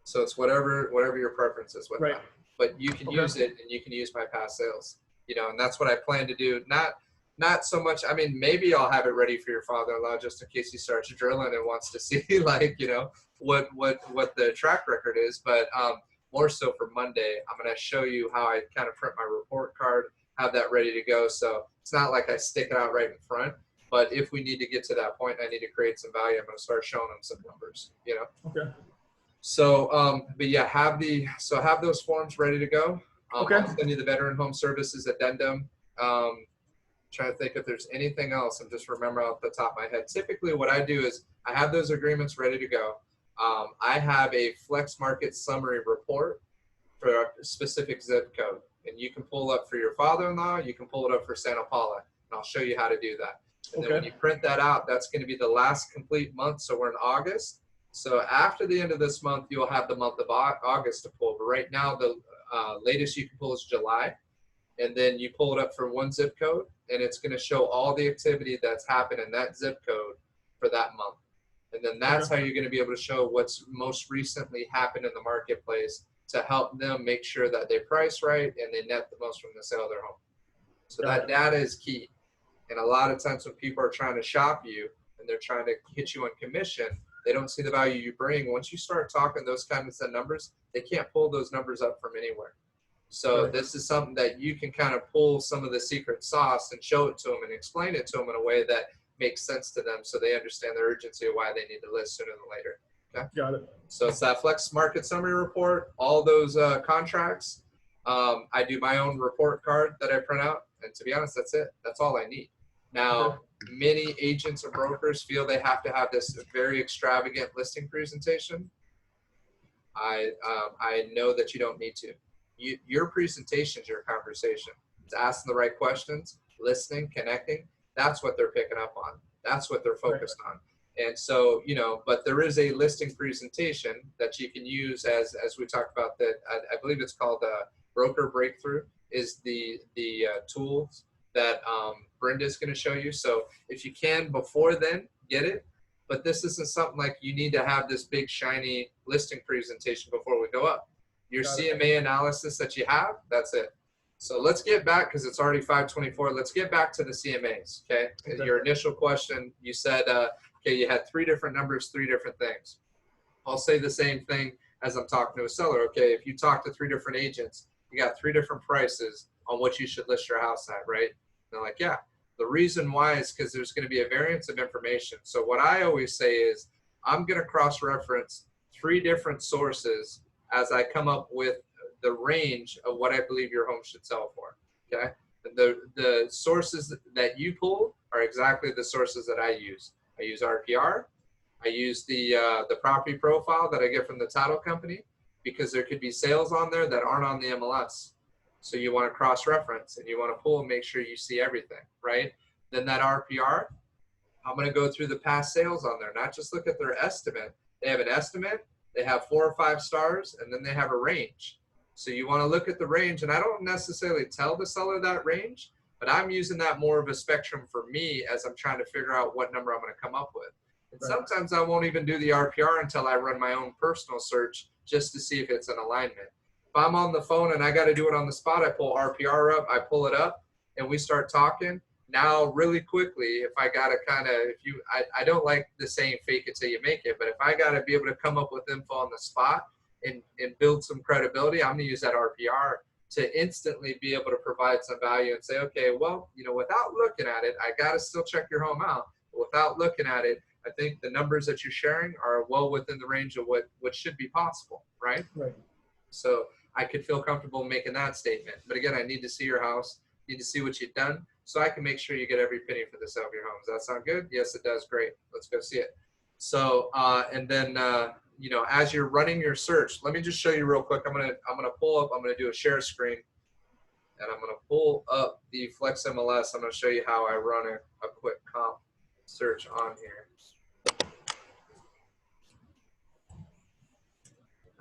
So it's whatever your preference is with that. But you can use it, and you can use my past sales, and that's what I plan to do. Not so much, maybe I'll have it ready for your father-in-law just in case he starts drilling and wants to see what the track record is, but more so for Monday, I'm going to show you how I kind of print my report card, have that ready to go. So it's not like I stick it out right in front, But if we need to get to that point, I need to create some value. I'm going to start showing them some numbers, you know? Okay. So, but yeah, have those forms ready to go. Okay. I'll send you the Veteran Home Services addendum. Trying to think if there's anything else. I'm just remembering off the top of my head. Typically what I do is I have those agreements ready to go. I have a flex market summary report for a specific zip code. And you can pull up for your father-in-law, you can pull it up for Santa Paula, and I'll show you how to do that. And then when you print that out, that's going to be the last complete month. So we're in August. So after the end of this month, you'll have the month of August to pull. But right now, the latest you can pull is July. And then you pull it up for one zip code, and it's going to show all the activity that's happened in that zip code for that month. And then that's how you're going to be able to show what's most recently happened in the marketplace to help them make sure that they price right and they net the most from the sale of their home. So that data is key. And a lot of times when people are trying to shop you and they're trying to hit you on commission, they don't see the value you bring. Once you start talking those kinds of numbers, they can't pull those numbers up from anywhere. So this is something that you can kind of pull some of the secret sauce and show it to them and explain it to them in a way that makes sense to them so they understand the urgency of why they need to list sooner than later. Okay? Got it. So it's that Flex Market Summary Report, all those contracts. I do my own report card that I print out. And to be honest, that's it. That's all I need. Now, many agents and brokers feel they have to have this very extravagant listing presentation. I know that you don't need to. Your presentation is your conversation. It's asking the right questions, listening, connecting. That's what they're picking up on. That's what they're focused on. And so, you know, but there is a listing presentation that you can use as we talked about that. I believe it's called Broker Breakthrough is the tools that Brenda's going to show you. So if you can before then, get it. But this isn't something like you need to have this big shiny listing presentation before we go up. Your CMA analysis that you have, that's it. So let's get back, because it's already 5:24. Let's get back to the CMAs, okay? Your initial question, you said, okay, you had 3 different numbers, 3 different things. I'll say the same thing as I'm talking to a seller, okay? If you talk to 3 different agents, you got 3 different prices on what you should list your house at, right? And they're like, yeah. The reason why is because there's going to be a variance of information. So what I always say is I'm going to cross-reference 3 different sources as I come up with the range of what I believe your home should sell for, okay? The sources that you pull are exactly the sources that I use. I use RPR. I use the property profile that I get from the title company, because there could be sales on there that aren't on the MLS. So you want to cross-reference and you want to pull and make sure you see everything, right? Then that RPR, I'm going to go through the past sales on there, not just look at their estimate. They have an estimate, they have 4 or 5 stars, and then they have a range. So you want to look at the range, and I don't necessarily tell the seller that range, but I'm using that more of a spectrum for me as I'm trying to figure out what number I'm going to come up with. And sometimes I won't even do the RPR until I run my own personal search just to see if it's an alignment. If I'm on the phone and I got to do it on the spot, I pull RPR up, I pull it up, and we start talking. Now, really quickly, if I got to kind of, I don't like the saying fake it till you make it, but if I got to be able to come up with info on the spot and build some credibility, I'm going to use that RPR to instantly be able to provide some value and say, okay, well, you know, without looking at it, I got to still check your home out. But without looking at it, I think the numbers that you're sharing are well within the range of what should be possible, right? Right. So I could feel comfortable making that statement. But again, I need to see your house, need to see what you've done, so I can make sure you get every penny for the sale of your home. Does that sound good? Yes, it does. Great. Let's go see it. So, and then, you know, as you're running your search, let me just show you real quick. I'm gonna pull up. I'm gonna do a share screen, and I'm gonna pull up the FlexMLS. I'm gonna show you how I run a quick comp search on here.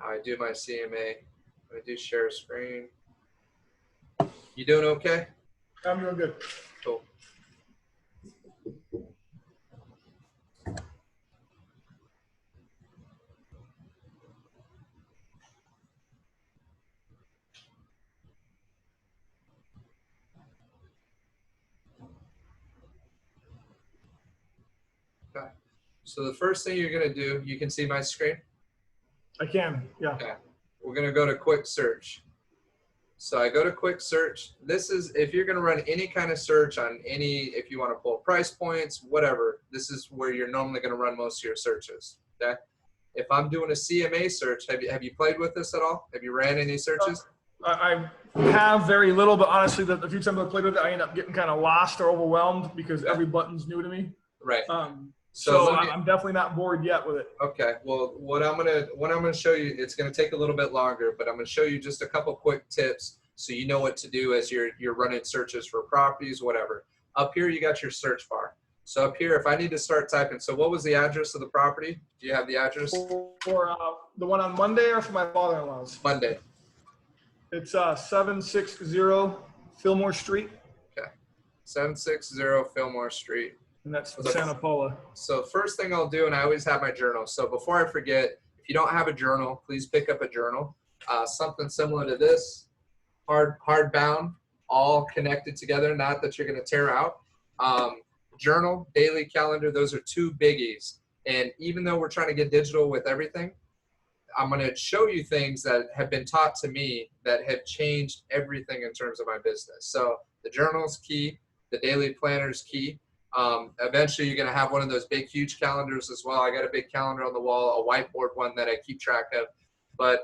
I do my CMA. I'm gonna do share screen. You doing okay? I'm doing good. Cool. Okay. So the first thing you're going to do, you can see my screen? I can, yeah. Okay. We're going to go to quick search. So I go to quick search. This is, if you're going to run any kind of search on any, if you want to pull price points, whatever, this is where you're normally going to run most of your searches. Okay. If I'm doing a CMA search, have you played with this at all? Have you ran any searches? I have very little, but honestly, the few times I played with it, I end up getting kind of lost or overwhelmed because every button's new to me. Right. So I'm definitely not bored yet with it. Okay. Well, what I'm gonna show you, it's gonna take a little bit longer, but I'm gonna show you just a couple quick tips so you know what to do as you're running searches for properties, whatever. Up here, you got your search bar. So up here, if I need to start typing, so what was the address of the property? Do you have the address? For the one on Monday or for my father-in-law's? Monday. It's 760 Fillmore Street. Okay. 760 Fillmore Street. And that's Santa Paula. So first thing I'll do, and I always have my journal. So before I forget, if you don't have a journal, please pick up a journal. Something similar to this, hardbound, all connected together, not that you're going to tear out. Journal, daily calendar, those are two biggies. And even though we're trying to get digital with everything, I'm going to show you things that have been taught to me that have changed everything in terms of my business. So the journal's key, the daily planner's key. Eventually you're going to have one of those big, huge calendars as well. I got a big calendar on the wall, a whiteboard one that I keep track of, but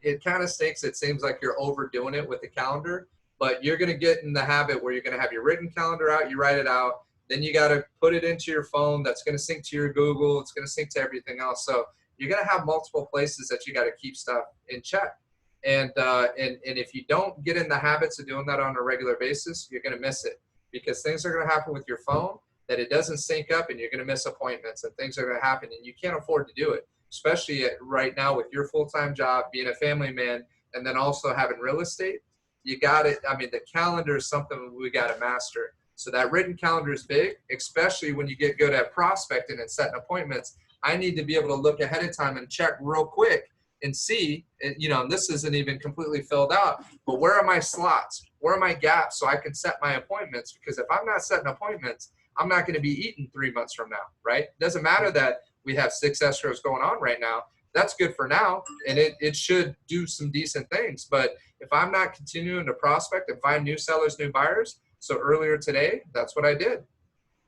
it kind of stinks. It seems like you're overdoing it with the calendar, but you're going to get in the habit where you're going to have your written calendar out, you write it out, then you got to put it into your phone. That's going to sync to your Google. It's going to sync to everything else. So you're going to have multiple places that you got to keep stuff in check. And if you don't get in the habits of doing that on a regular basis, you're going to miss it, because things are going to happen with your phone that it doesn't sync up, and you're going to miss appointments, and things are going to happen, and you can't afford to do it, especially right now with your full-time job, being a family man, and then also having real estate. You got it. I mean, the calendar is something we got to master. So that written calendar is big, especially when you get good at prospecting and setting appointments. I need to be able to look ahead of time and check real quick and see, you know, and this isn't even completely filled out, but where are my slots? Where are my gaps so I can set my appointments? Because if I'm not setting appointments, I'm not going to be eating 3 months from now, right? It doesn't matter that we have 6 escrows going on right now. That's good for now, and it should do some decent things. But if I'm not continuing to prospect and find new sellers, new buyers, so earlier today, that's what I did.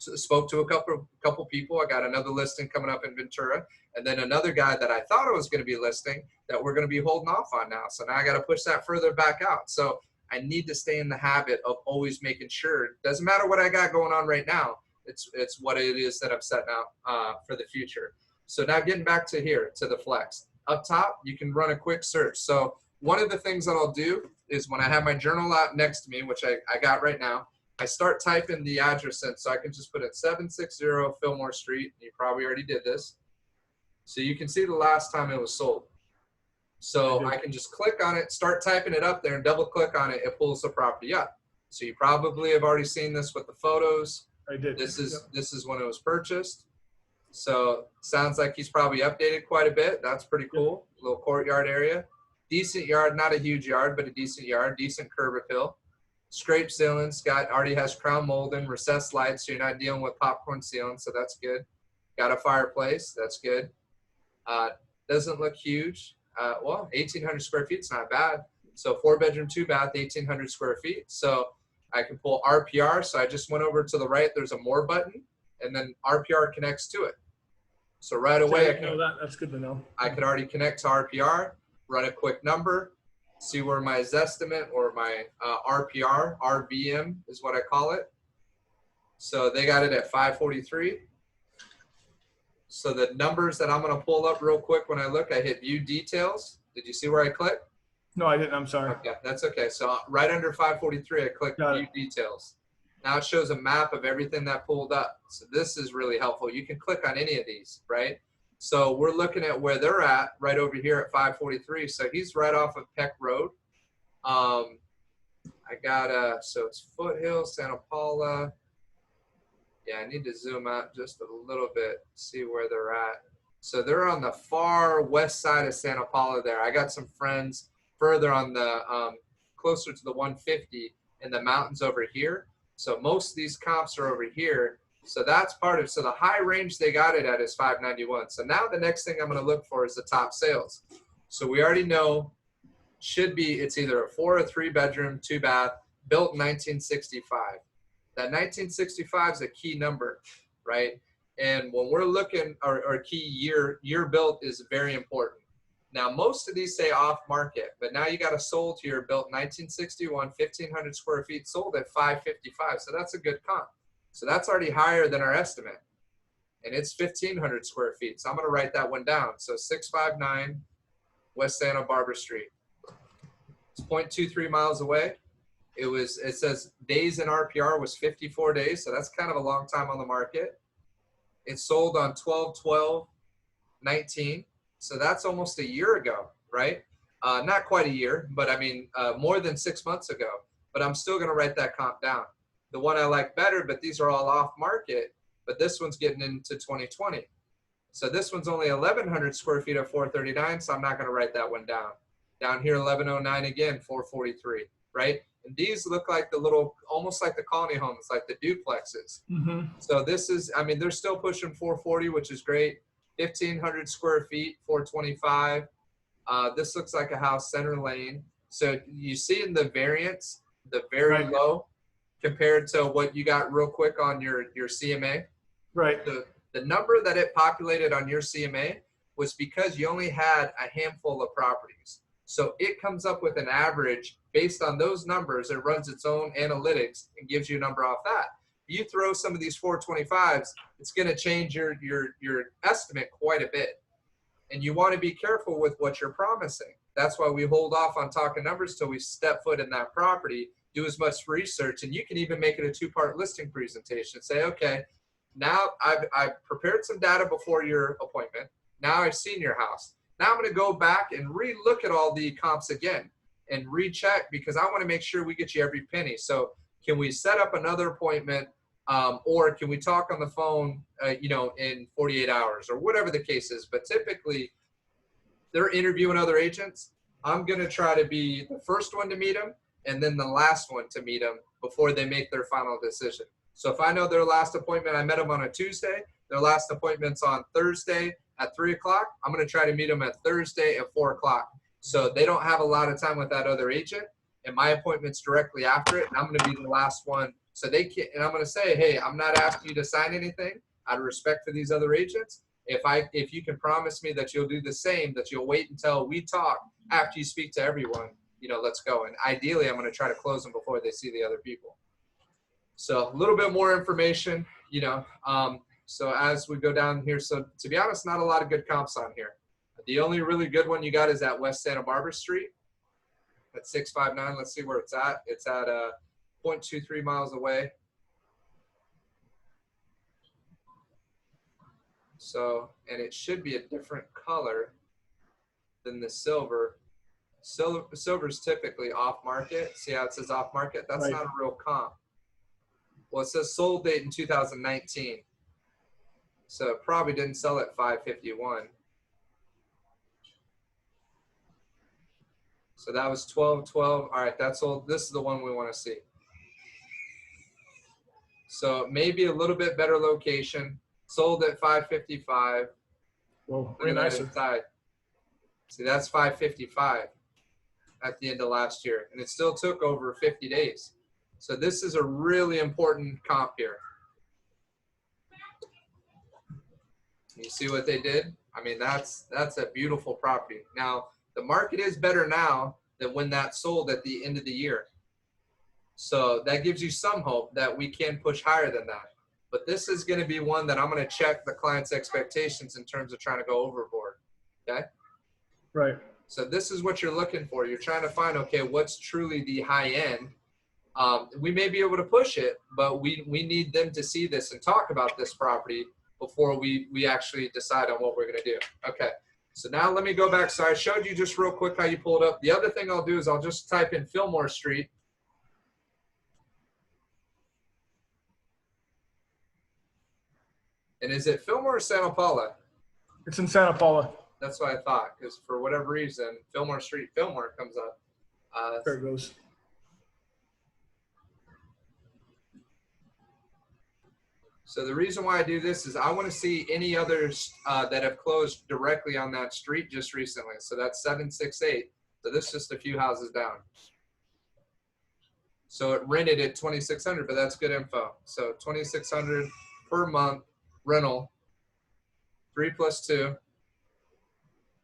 So spoke to a couple people. I got another listing coming up in Ventura, and then another guy that I thought I was going to be listing that we're going to be holding off on now. So now I got to push that further back out. So I need to stay in the habit of always making sure, it doesn't matter what I got going on right now. It's what it is that I'm setting out for the future. So now getting back to here, to the Flex. Up top, you can run a quick search. So one of the things that I'll do is when I have my journal out next to me, which I got right now, I start typing the address in. So I can just put in 760 Fillmore Street. You probably already did this. So you can see the last time it was sold. So I can just click on it, start typing it up there, and double click on it. It pulls the property up. So you probably have already seen this with the photos. I did. This is when it was purchased. So sounds like he's probably updated quite a bit. That's pretty cool. Little courtyard area. Decent yard, not a huge yard, but a decent yard. Decent curb appeal. Scrape ceilings. Already has crown molding, recessed lights, so you're not dealing with popcorn ceiling, so that's good. Got a fireplace. That's good. Doesn't look huge. Well, 1,800 square feet is not bad. So 4-bedroom, 2-bath, 1,800 square feet. So I can pull RPR. So I just went over to the right. There's a more button, and then RPR connects to it. So right away, I know that. That's good to know. I could already connect to RPR, run a quick number, see where my Zestimate or my RPR, RVM is what I call it. So they got it at 543. So the numbers that I'm going to pull up real quick when I look, I hit view details. Did you see where I clicked? No, I didn't. I'm sorry. Okay, that's okay. So right under 543, I click view details. Now it shows a map of everything that pulled up. So this is really helpful. You can click on any of these, right? So we're looking at where they're at right over here at 543. So he's right off of Peck Road. I got so it's Foothill, Santa Paula. Yeah, I need to zoom out just a little bit, see where they're at. So they're on the far west side of Santa Paula there. I got some friends further on the, closer to the 150 in the mountains over here. So most of these comps are over here. So that's part of, so the high range they got it at is 591. So now the next thing I'm going to look for is the top sales. So we already know should be, it's either a 4 or 3 bedroom, 2 bath, built in 1965. That 1965 is a key number, right? And when we're looking, our key year built is very important. Now, most of these say off market, but now you got a sold here built 1961, 1,500 square feet, sold at 555. So that's a good comp. So that's already higher than our estimate. And it's 1,500 square feet. So I'm going to write that one down. So 659 West Santa Barbara Street. It's 0.23 miles away. It says days in RPR was 54 days. So that's kind of a long time on the market. It sold on 12/12/19. So that's almost a year ago, right? Not quite a year, but I mean, more than 6 months ago. But I'm still going to write that comp down. The one I like better, but these are all off market, but this one's getting into 2020. So this one's only 1,100 square feet at 439, so I'm not going to write that one down. Down here, 1109 again, 443, right? And these look like the little, almost like the colony homes, like the duplexes. So this is, I mean, they're still pushing 440, which is great. 1,500 square feet, 425. This looks like a house, center lane. So you see in the variance, the very low compared to what you got real quick on your CMA. Right. The number that it populated on your CMA was because you only had a handful of properties. So it comes up with an average based on those numbers. It runs its own analytics and gives you a number off that. You throw some of these 425s, it's going to change your estimate quite a bit. And you want to be careful with what you're promising. That's why we hold off on talking numbers till we step foot in that property, do as much research, and you can even make it a 2-part listing presentation. Say, okay, now I've prepared some data before your appointment. Now I've seen your house. Now I'm going to go back and re-look at all the comps again and recheck, because I want to make sure we get you every penny. So can we set up another appointment, or can we talk on the phone, in 48 hours or whatever the case is? But typically they're interviewing other agents. I'm going to try to be the first one to meet them and then the last one to meet them before they make their final decision. So if I know their last appointment, I met them on a Tuesday, their last appointment's on Thursday at 3 o'clock, I'm going to try to meet them at Thursday at 4 o'clock. So they don't have a lot of time with that other agent, and my appointment's directly after it, and I'm going to be the last one. So they can, and I'm going to say, hey, I'm not asking you to sign anything out of respect for these other agents. If you can promise me that you'll do the same, that you'll wait until we talk after you speak to everyone, let's go. And ideally, I'm going to try to close them before they see the other people. So a little bit more information, so as we go down here, so to be honest, not a lot of good comps on here. The only really good one you got is at West Santa Barbara Street at 659. Let's see where it's at. It's at 0.23 miles away. So, and it should be a different color than the silver. Silver's typically off market. See how it says off market? That's not a real comp. Well, it says sold date in 2019. So it probably didn't sell at 551. So that was 12/12. All right, that's all. This is the one we want to see. So maybe a little bit better location. Sold at 555. Well, way nicer. Inside. See, that's 555 at the end of last year, and it still took over 50 days. So this is a really important comp here. You see what they did? I mean, that's a beautiful property. Now, the market is better now than when that sold at the end of the year. So that gives you some hope that we can push higher than that. But this is going to be one that I'm going to check the client's expectations in terms of trying to go overboard. Okay? Right. So this is what you're looking for. You're trying to find, okay, what's truly the high end. We may be able to push it, but we need them to see this and talk about this property before we actually decide on what we're going to do. Okay. So now let me go back. So I showed you just real quick how you pull it up. The other thing I'll do is I'll just type in Fillmore Street. And is it Fillmore or Santa Paula? It's in Santa Paula. That's what I thought, because for whatever reason, Fillmore Street, Fillmore comes up. There it goes. So the reason why I do this is I want to see any others that have closed directly on that street just recently. So that's 768. So this is just a few houses down. So it rented at 2,600, but that's good info. So 2,600 per month rental, 3 + 2,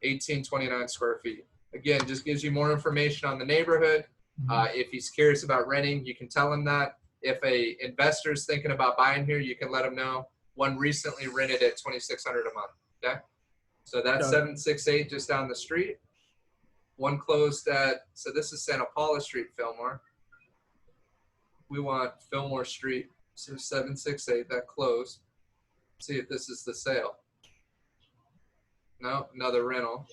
1,829 square feet. Again, just gives you more information on the neighborhood. If he's curious about renting, you can tell him that. If a investor is thinking about buying here, you can let him know. One recently rented at 2,600 a month. Okay, so that's 768 just down the street. One closed at, so this is Santa Paula Street, Fillmore. We want Fillmore Street, so 768, that closed. See if this is the sale. No, another rental.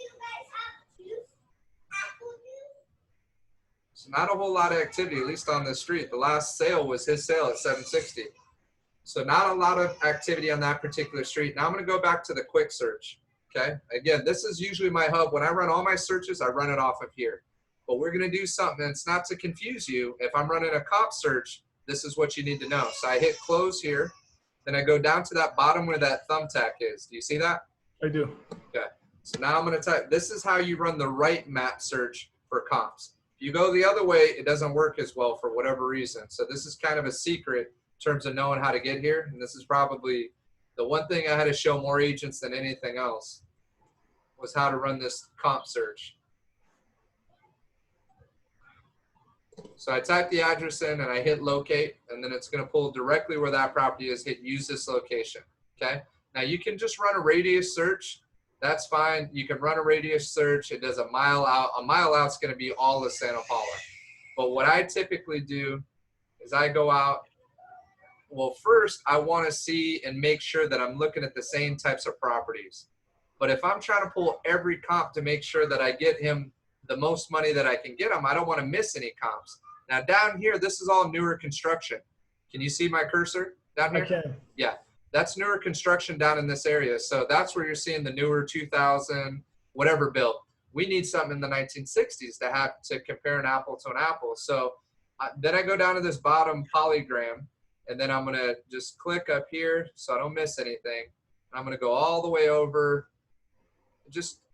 So not a whole lot of activity, at least on this street. The last sale was his sale at 760. So not a lot of activity on that particular street. Now I'm going to go back to the quick search. Okay. Again, this is usually my hub. When I run all my searches, I run it off of here. But we're going to do something. It's not to confuse you. If I'm running a comp search, this is what you need to know. So I hit close here. Then I go down to that bottom where that thumbtack is. Do you see that? I do. Okay. So now I'm going to type. This is how you run the right map search for comps. If you go the other way, it doesn't work as well for whatever reason. So this is kind of a secret in terms of knowing how to get here. And this is probably the one thing I had to show more agents than anything else was how to run this comp search. So I type the address in and I hit locate, and then it's going to pull directly where that property is. Hit use this location. Okay. Now you can just run a radius search. That's fine. You can run a radius search. It does a mile out. A mile out is going to be all of Santa Paula. But what I typically do is I go out. Well, first I want to see and make sure that I'm looking at the same types of properties. But if I'm trying to pull every comp to make sure that I get him the most money that I can get him, I don't want to miss any comps. Now down here, this is all newer construction. Can you see my cursor down here? I can. Yeah, that's newer construction down in this area. So that's where you're seeing the newer 2000, whatever built. We need something in the 1960s to have to compare an apple to an apple. So then I go down to this bottom polygram, and then I'm going to just click up here so I don't miss anything. I'm going to go all the way over.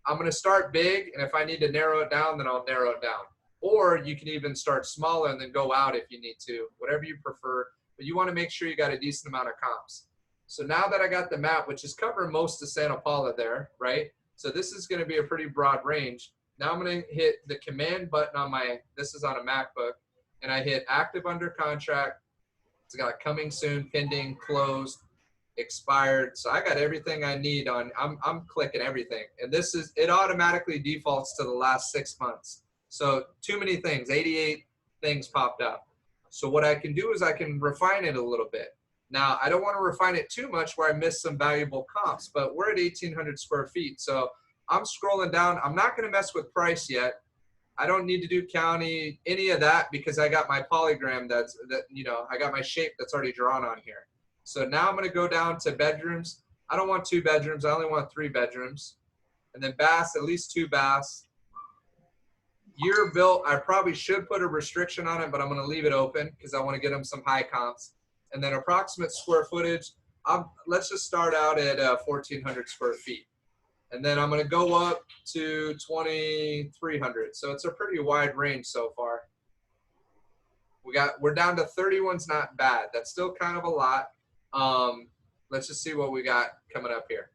I'm going to start big, and if I need to narrow it down, then I'll narrow it down. Or you can even start smaller and then go out if you need to, whatever you prefer. But you want to make sure you got a decent amount of comps. So now that I got the map, which is covering most of Santa Paula there, right? So this is going to be a pretty broad range. Now I'm going to hit the command button on this is on a MacBook, and I hit active under contract. It's got coming soon, pending, closed, expired. So I got everything I need on. I'm clicking everything, and it automatically defaults to the last 6 months. So too many things, 88 things popped up. So what I can do is I can refine it a little bit. Now I don't want to refine it too much where I miss some valuable comps, but we're at 1,800 square feet. So I'm scrolling down. I'm not going to mess with price yet. I don't need to do county, any of that, because I got my polygram I got my shape that's already drawn on here. So now I'm going to go down to bedrooms. I don't want 2 bedrooms. I only want 3 bedrooms. And then baths, at least 2 baths. Year built, I probably should put a restriction on it, but I'm going to leave it open because I want to get them some high comps. And then approximate square footage, let's just start out at 1,400 square feet. And then I'm going to go up to 2,300. So it's a pretty wide range so far. We're down to 31's not bad. That's still kind of a lot. Let's just see what we got coming up here.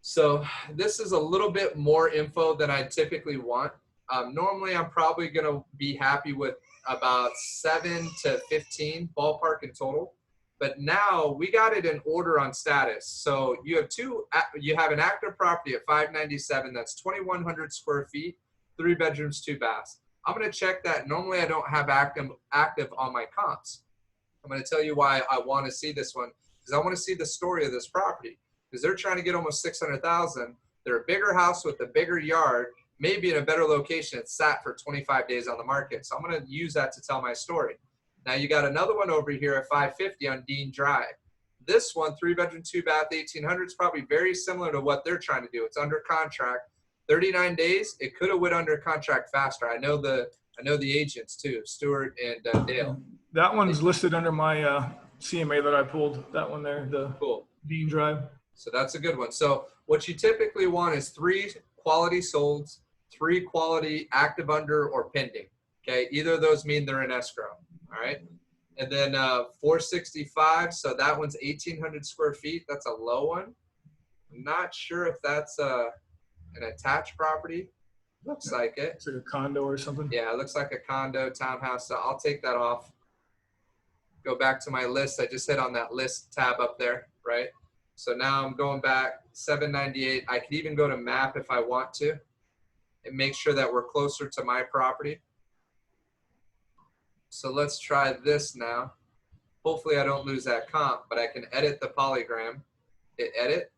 So this is a little bit more info than I typically want. Normally I'm probably going to be happy with about 7 to 15 ballpark in total. But now we got it in order on status. So you have an active property at 597. That's 2,100 square feet, 3 bedrooms, 2 baths. I'm going to check that. Normally I don't have active on my comps. I'm going to tell you why I want to see this one, because I want to see the story of this property, because they're trying to get almost 600,000. They're a bigger house with a bigger yard, maybe in a better location. It's sat for 25 days on the market. So I'm going to use that to tell my story. Now you got another one over here at 550 on Dean Drive. This one, 3 bedroom, 2 bath, 1,800, is probably very similar to what they're trying to do. It's under contract, 39 days. It could have went under contract faster. I know the agents too, Stuart and Dale. That one's listed under my CMA that I pulled. That one there, the cool Dean Drive. So that's a good one. So what you typically want is 3 quality solds 3 quality, active under, or pending. Okay, either of those mean they're in escrow. All right, and then 465. So that one's 1,800 square feet. That's a low one. I'm not sure if that's an attached property. Looks like it. It's like a condo or something. Yeah, it looks like a condo, townhouse. So I'll take that off. Go back to my list. I just hit on that list tab up there, right? So now I'm going back 798. I could even go to map if I want to and make sure that we're closer to my property. So let's try this now. Hopefully I don't lose that comp, but I can edit the polygram. Hit edit,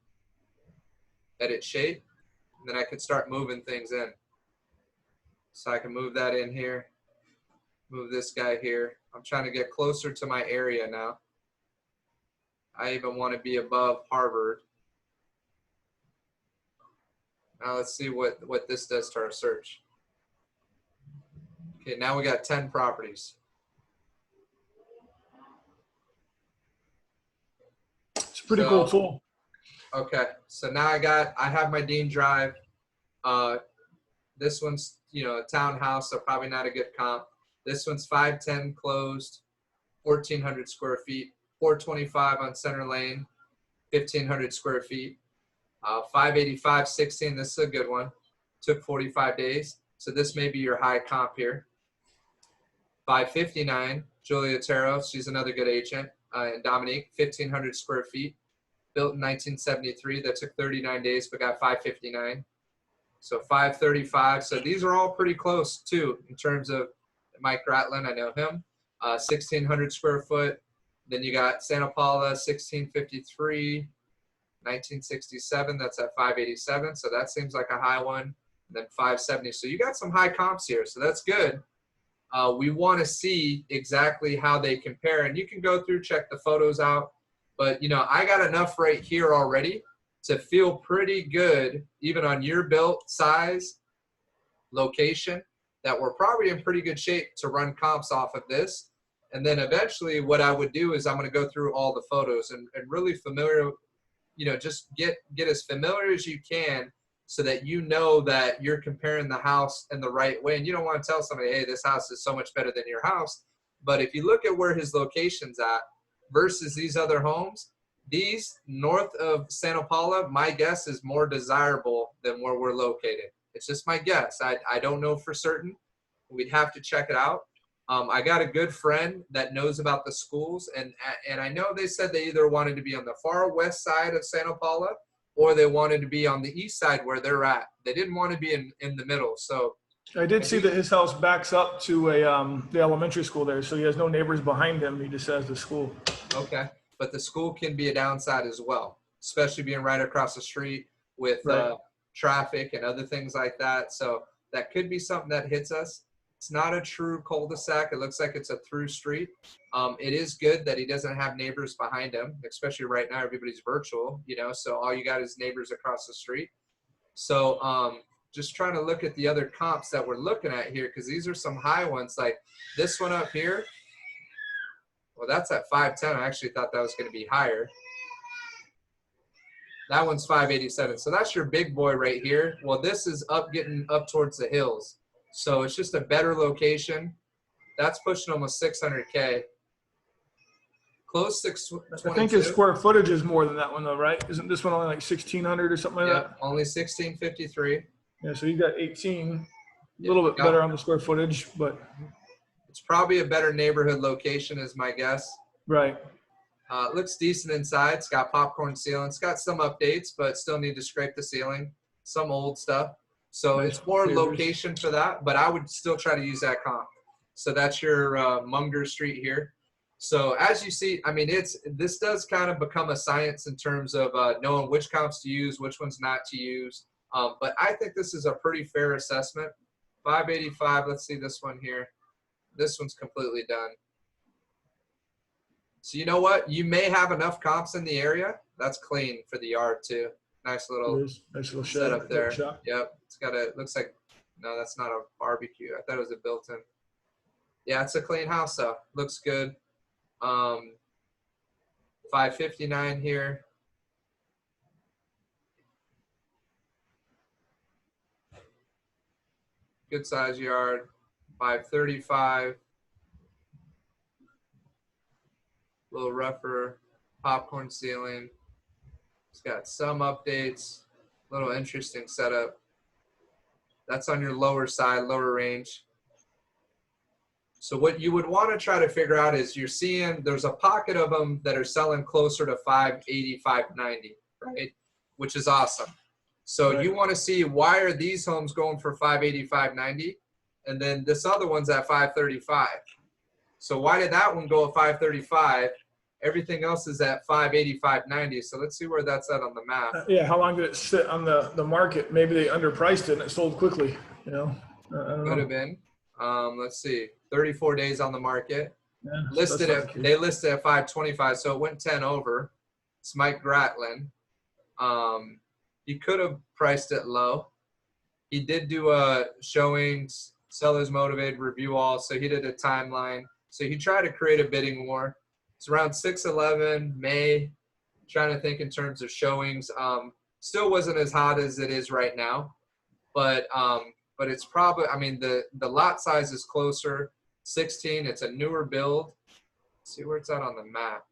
edit shape, and then I can start moving things in. So I can move that in here, move this guy here. I'm trying to get closer to my area now. I even want to be above Harvard. Now let's see what this does to our search. Okay, now we got 10 properties. It's a pretty cool tool. Okay, so now I have my Dean Drive. This one's, you know, a townhouse, so probably not a good comp. This one's 510 closed, 1,400 square feet, 425 on Center Lane, 1,500 square feet. 585, 16, this is a good one. Took 45 days. So this may be your high comp here. 559, Julia Taro, she's another good agent. And Dominique, 1,500 square feet. Built in 1973. That took 39 days, but got 559. So 535. So these are all pretty close too in terms of Mike Ratlin. I know him. 1,600 square foot. Then you got Santa Paula, 1,653. 1967, that's at 587, so that seems like a high one. And then 570, so you got some high comps here, so that's good. We want to see exactly how they compare, and you can go through, check the photos out, but you know, I got enough right here already to feel pretty good, even on your built size, location, that we're probably in pretty good shape to run comps off of this. And then eventually what I would do is I'm going to go through all the photos and really familiar, you know, just get as familiar as you can so that you know that you're comparing the house in the right way. And you don't want to tell somebody, hey, this house is so much better than your house. But if you look at where his location's at versus these other homes, these north of Santa Paula, my guess is more desirable than where we're located. It's just my guess. I don't know for certain. We'd have to check it out. I got a good friend that knows about the schools, and I know they said they either wanted to be on the far west side of Santa Paula or they wanted to be on the east side where they're at. They didn't want to be in the middle. So I did see that his house backs up to the elementary school there, so he has no neighbors behind him. He just has the school. Okay, but the school can be a downside as well, especially being right across the street with traffic and other things like that. So that could be something that hits us. It's not a true cul-de-sac. It looks like it's a through street. It is good that he doesn't have neighbors behind him, especially right now, everybody's virtual, you know, so all you got is neighbors across the street. So just trying to look at the other comps that we're looking at here, because these are some high ones, like this one up here. Well, that's at 510. I actually thought that was going to be higher. That one's 587. So that's your big boy right here. Well, this is getting up towards the hills. So it's just a better location. That's pushing almost 600K. Close 622. I think his square footage is more than that one though, right? Isn't this one only like 1,600 or something like that? Only 1,653. Yeah, so you got 18. A little bit better on the square footage, but it's probably a better neighborhood location is my guess. Right. Looks decent inside. It's got popcorn ceiling. It's got some updates, but still need to scrape the ceiling. Some old stuff. So it's more location for that, but I would still try to use that comp. So that's your Munger Street here. So as you see, I mean, this does kind of become a science in terms of knowing which comps to use, which ones not to use. But I think this is a pretty fair assessment. 585, let's see this one here. This one's completely done. So you know what? You may have enough comps in the area. That's clean for the yard too. Nice little setup there. Yep. It's got looks like, no, that's not a barbecue. I thought it was a built-in. Yeah, it's a clean house though. Looks good. 559 here. good size yard, 535. A little rougher, popcorn ceiling. It's got some updates, little interesting setup. That's on your lower side, lower range. So what you would want to try to figure out is you're seeing there's a pocket of them that are selling closer to 580, 590, right? Which is awesome. So you want to see why are these homes going for 580, 590, and then this other one's at 535. So why did that one go at 535? Everything else is at 580, 590. So let's see where that's at on the map. Yeah, how long did it sit on the market? Maybe they underpriced it and it sold quickly. You know, I don't know. Could have been. Let's see, 34 days on the market. Yeah, They listed at 525, so it went 10 over. It's Mike Gratlin. He could have priced it low. He did do a showings, sellers motivated, review all. So he did a timeline. So he tried to create a bidding war. It's around 6/11 May. Trying to think in terms of showings. Still wasn't as hot as it is right now, but it's probably. I mean, the lot size is closer. 16. It's a newer build. Let's see where it's at on the map.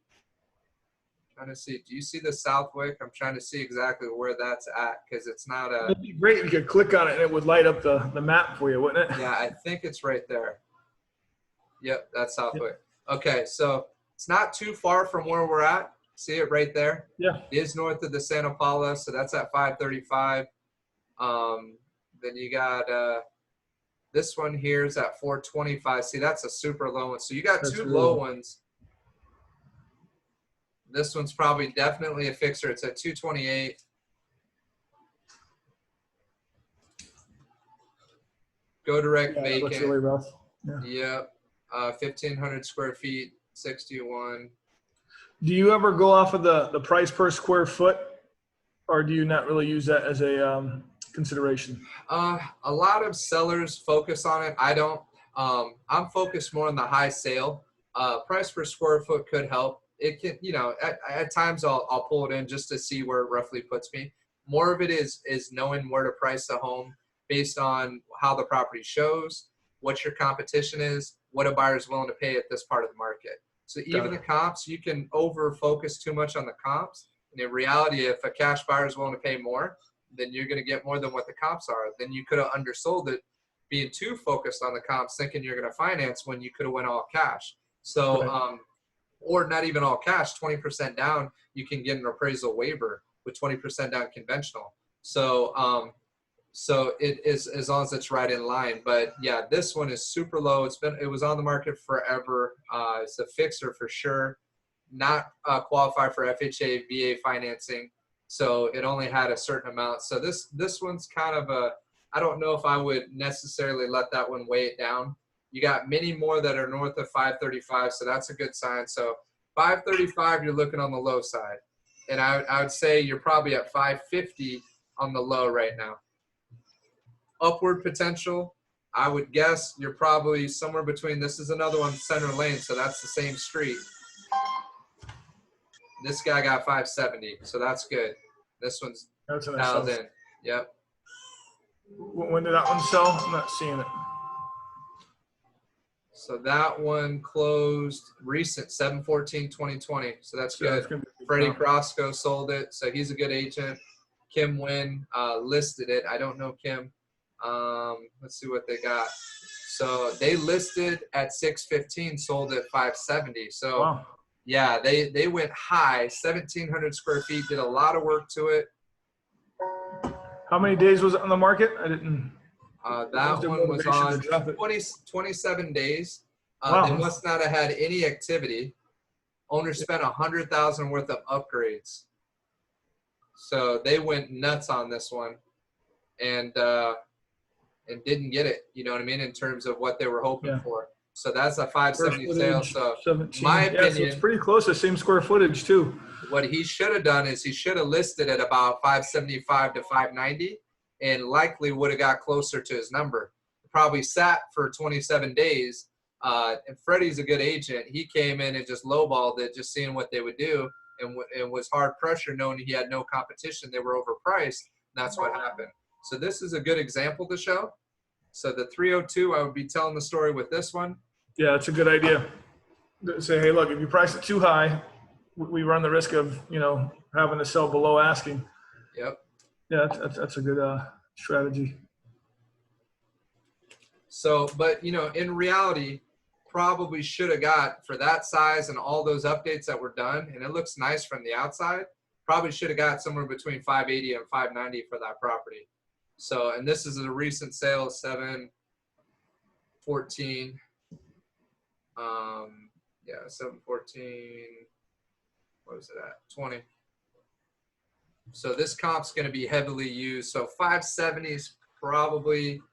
Trying to see. Do you see the Southwick? I'm trying to see exactly where that's at because it's not a. It'd be great. You could click on it and it would light up the map for you, wouldn't it? Yeah, I think it's right there. Yep, that's Southwick. Yep. Okay, so it's not too far from where we're at. See it right there? Yeah. It is north of the Santa Paula, so that's at 535. Then you got this one here is at 425. See, that's a super low one. So you got two low ones. This one's probably definitely a fixer. It's at 228. Go direct vacant. Looks really rough. Yeah. Yep. 1,500 square feet, 61. Do you ever go off of the price per square foot, or do you not really use that as a consideration? A lot of sellers focus on it. I don't. I'm focused more on the high sale. Price per square foot could help. It can, you know, at times I'll pull it in just to see where it roughly puts me. More of it is knowing where to price the home based on how the property shows, what your competition is, what a buyer is willing to pay at this part of the market. So even the comps, you can over focus too much on the comps. And in reality, if a cash buyer is willing to pay more, then you're going to get more than what the comps are. Then you could have undersold it being too focused on the comps, thinking you're going to finance when you could have went all cash. So, or not even all cash, 20% down, you can get an appraisal waiver with 20% down conventional. So, so it is as long as it's right in line. But yeah, this one is super low. It was on the market forever. It's a fixer for sure. Not qualify for FHA, VA financing. So it only had a certain amount. So this one's kind of I don't know if I would necessarily let that one weigh it down. You got many more that are north of 535, so that's a good sign. So 535, you're looking on the low side. And I would say you're probably at 550 on the low right now. Upward potential, I would guess you're probably somewhere between, this is another one, center lane, so that's the same street. This guy got 570, so that's good. This one's dialed in. Yep. When did that one sell? I'm not seeing it. So that one closed recent, 7/14/2020. So that's good. Freddie Crosco sold it, so he's a good agent. Kim Wynn listed it. I don't know Kim. Let's see what they got. So they listed at 615, sold at 570. So wow. Yeah, they went high, 1,700 square feet, did a lot of work to it. How many days was it on the market? I didn't. That one was on 27 days. Wow. They must not have had any activity. Owner spent $100,000 worth of upgrades. So they went nuts on this one and didn't get it, you know what I mean, in terms of what they were hoping for. So that's a 570 sale. So 17. My opinion, so it's pretty close to the same square footage too. What he should have done is he should have listed at about 575 to 590 and likely would have got closer to his number. Probably sat for 27 days. And Freddie's a good agent. He came in and just lowballed it, just seeing what they would do, and was hard pressure knowing he had no competition. They were overpriced. And that's what happened. So this is a good example to show. So the 302, I would be telling the story with this one. Yeah, it's a good idea. Say, hey, look, if you price it too high, we run the risk of, you know, having to sell below asking. Yep. Yeah, that's a good strategy. So, but, you know, in reality, probably should have got for that size and all those updates that were done, and it looks nice from the outside, probably should have got somewhere between 580 and 590 for that property. So, and this is a recent sale, 714. Yeah, 714. What was it at? 20. So this comp's going to be heavily used. So 570 is probably,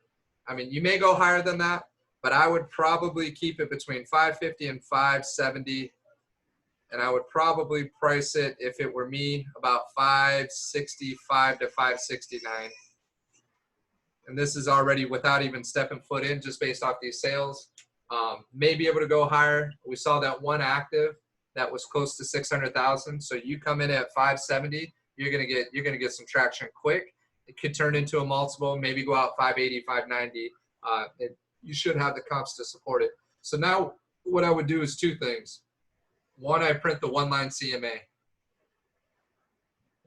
I mean, you may go higher than that, but I would probably keep it between 550 and 570. And I would probably price it, if it were me, about 565 to 569. And this is already without even stepping foot in, just based off these sales. May be able to go higher. We saw that one active that was close to 600,000. So you come in at 570, you're gonna get some traction quick. It could turn into a multiple, maybe go out 580, 590. You should have the comps to support it. So now what I would do is two things. One, I print the one-line CMA. I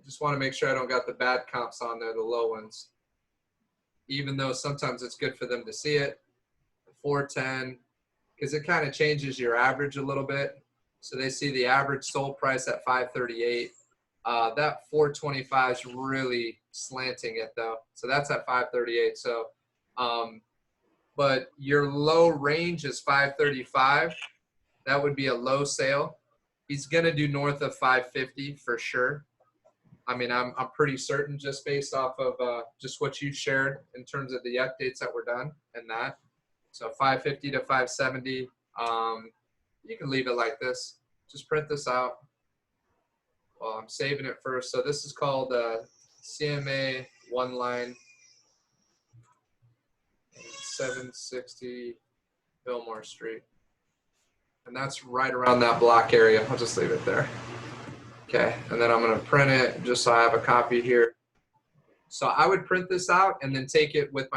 just want to make sure I don't got the bad comps on there, the low ones. Even though sometimes it's good for them to see it. 410, because it kind of changes your average a little bit. So they see the average sold price at 538. That 425 is really slanting it though. So that's at 538. So, but your low range is 535. That would be a low sale. He's going to do north of 550 for sure. I mean, I'm pretty certain just based off of just what you shared in terms of the updates that were done and that. So 550 to 570. You can leave it like this. Just print this out. Well, I'm saving it first. So this is called CMA one line 760 Fillmore Street. And that's right around that block area. I'll just leave it there. Okay, and then I'm going to print it just so I have a copy here. So I would print this out and then take it with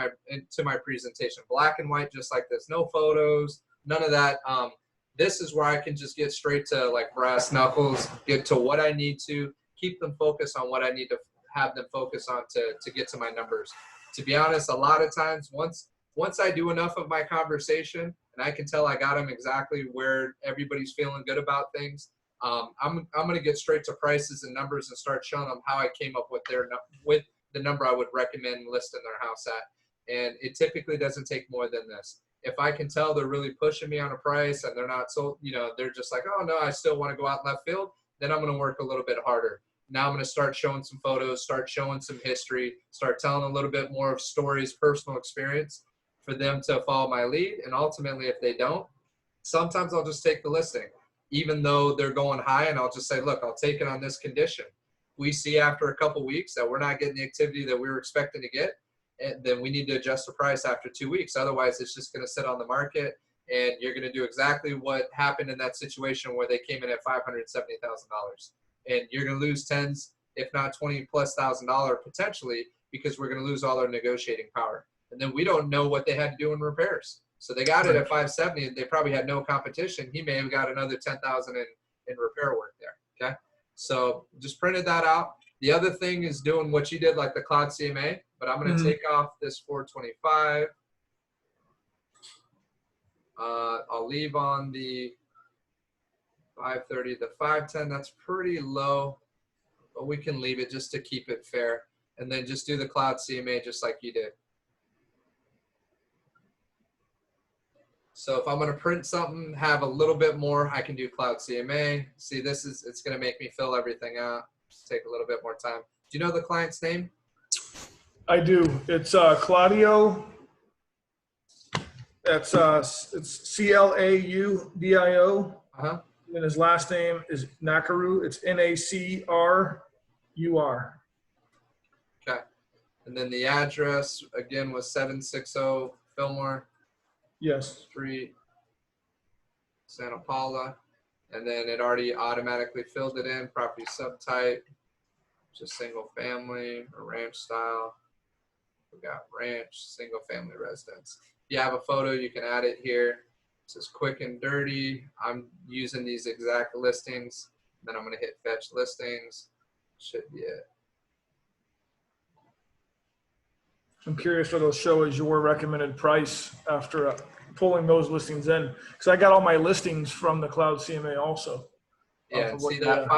to my presentation. Black and white, just like this. No photos, none of that. This is where I can just get straight to like brass knuckles, get to what I need to, keep them focused on what I need to have them focus on to get to my numbers. To be honest, a lot of times once I do enough of my conversation and I can tell I got them exactly where everybody's feeling good about things, I'm going to get straight to prices and numbers and start showing them how I came up with the number I would recommend listing their house at. And it typically doesn't take more than this. If I can tell they're really pushing me on a price and they're not so, you know, they're just like, oh no, I still want to go out left field, then I'm going to work a little bit harder. Now I'm going to start showing some photos, start showing some history, start telling a little bit more of stories, personal experience for them to follow my lead. And ultimately, if they don't, sometimes I'll just take the listing, even though they're going high, and I'll just say, look, I'll take it on this condition. We see after a couple weeks that we're not getting the activity that we were expecting to get, and then we need to adjust the price after 2 weeks. Otherwise, it's just going to sit on the market, and you're going to do exactly what happened in that situation where they came in at $570,000. And you're going to lose tens, if not $20,000+ potentially, because we're going to lose all our negotiating power. And then we don't know what they had to do in repairs. So they got it at 570, and they probably had no competition. He may have got another 10,000 in repair work there. Okay. So just printed that out. The other thing is doing what you did, like the CloudCMA, but I'm going to take off this 425. I'll leave on the 530, the 510. That's pretty low, but we can leave it just to keep it fair. And then just do the CloudCMA just like you did. So if I'm going to print something, have a little bit more, I can do CloudCMA. See, it's going to make me fill everything out. Take a little bit more time. Do you know the client's name? I do. It's Claudio. That's it's CLAUDIO. And his last name is Nakaru. It's NACRUR. Okay. And then the address again was 760 Fillmore. Yes. Street, Santa Paula, and then it already automatically filled it in. Property subtype, just single family or ranch style. We got ranch, single family residence. If you have a photo, you can add it here. It says quick and dirty. I'm using these exact listings. Then I'm going to hit fetch listings. Should be it. I'm curious what it'll show as your recommended price after pulling those listings in, because I got all my listings from the CloudCMA also. Yeah, and see that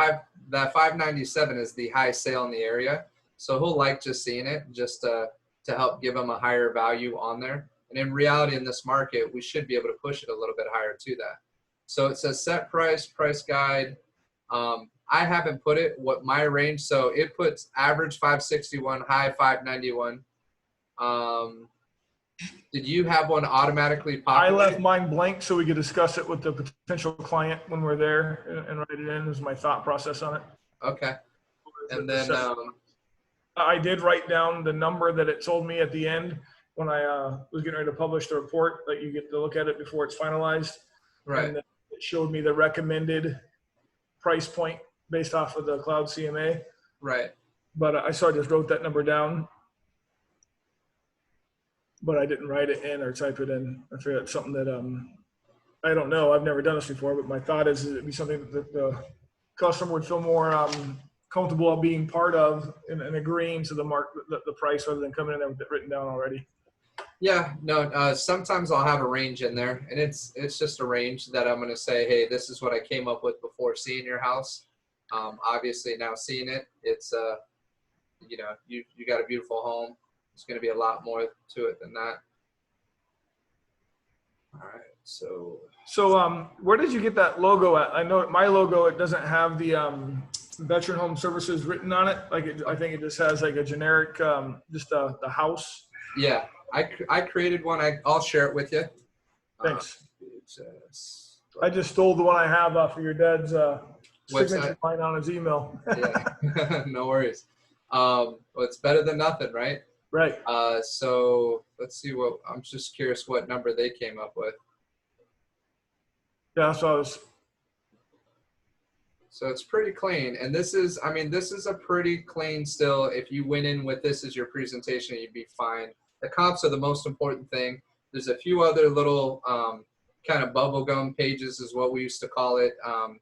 597 is the high sale in the area, so he'll like just seeing it just to help give him a higher value on there. And in reality, in this market, we should be able to push it a little bit higher to that. So it says set price, price guide. I haven't put it what my range, so it puts average 561, high 591. Did you have one automatically populate? I left mine blank so we could discuss it with the potential client when we're there and write it in as my thought process on it. Okay. And then I did write down the number that it told me at the end when I was getting ready to publish the report, that you get to look at it before it's finalized. Right. And it showed me the recommended price point based off of the CloudCMA. Right. But I just wrote that number down. But I didn't write it in or type it in. I figured it's something that I don't know. I've never done this before, but my thought is it'd be something that the customer would feel more comfortable being part of and agreeing to the price rather than coming in there with it written down already. Yeah, no. Sometimes I'll have a range in there, and it's just a range that I'm going to say, hey, this is what I came up with before seeing your house. Obviously, now seeing it, it's you know, you got a beautiful home. It's going to be a lot more to it than that. All right, so where did you get that logo at? I know my logo, it doesn't have the Veteran Home Services written on it. I think it just has like a generic, just the house. Yeah, I created one. I'll share it with you. Thanks. I just stole the one I have off of your dad's signature line on his email. Yeah, no worries. Well, it's better than nothing, right? Right. So let's see I'm just curious what number they came up with. Yeah, so it's pretty clean. And this is a pretty clean still. If you went in with this as your presentation, you'd be fine. The comps are the most important thing. There's a few other little kind of bubblegum pages is what we used to call it,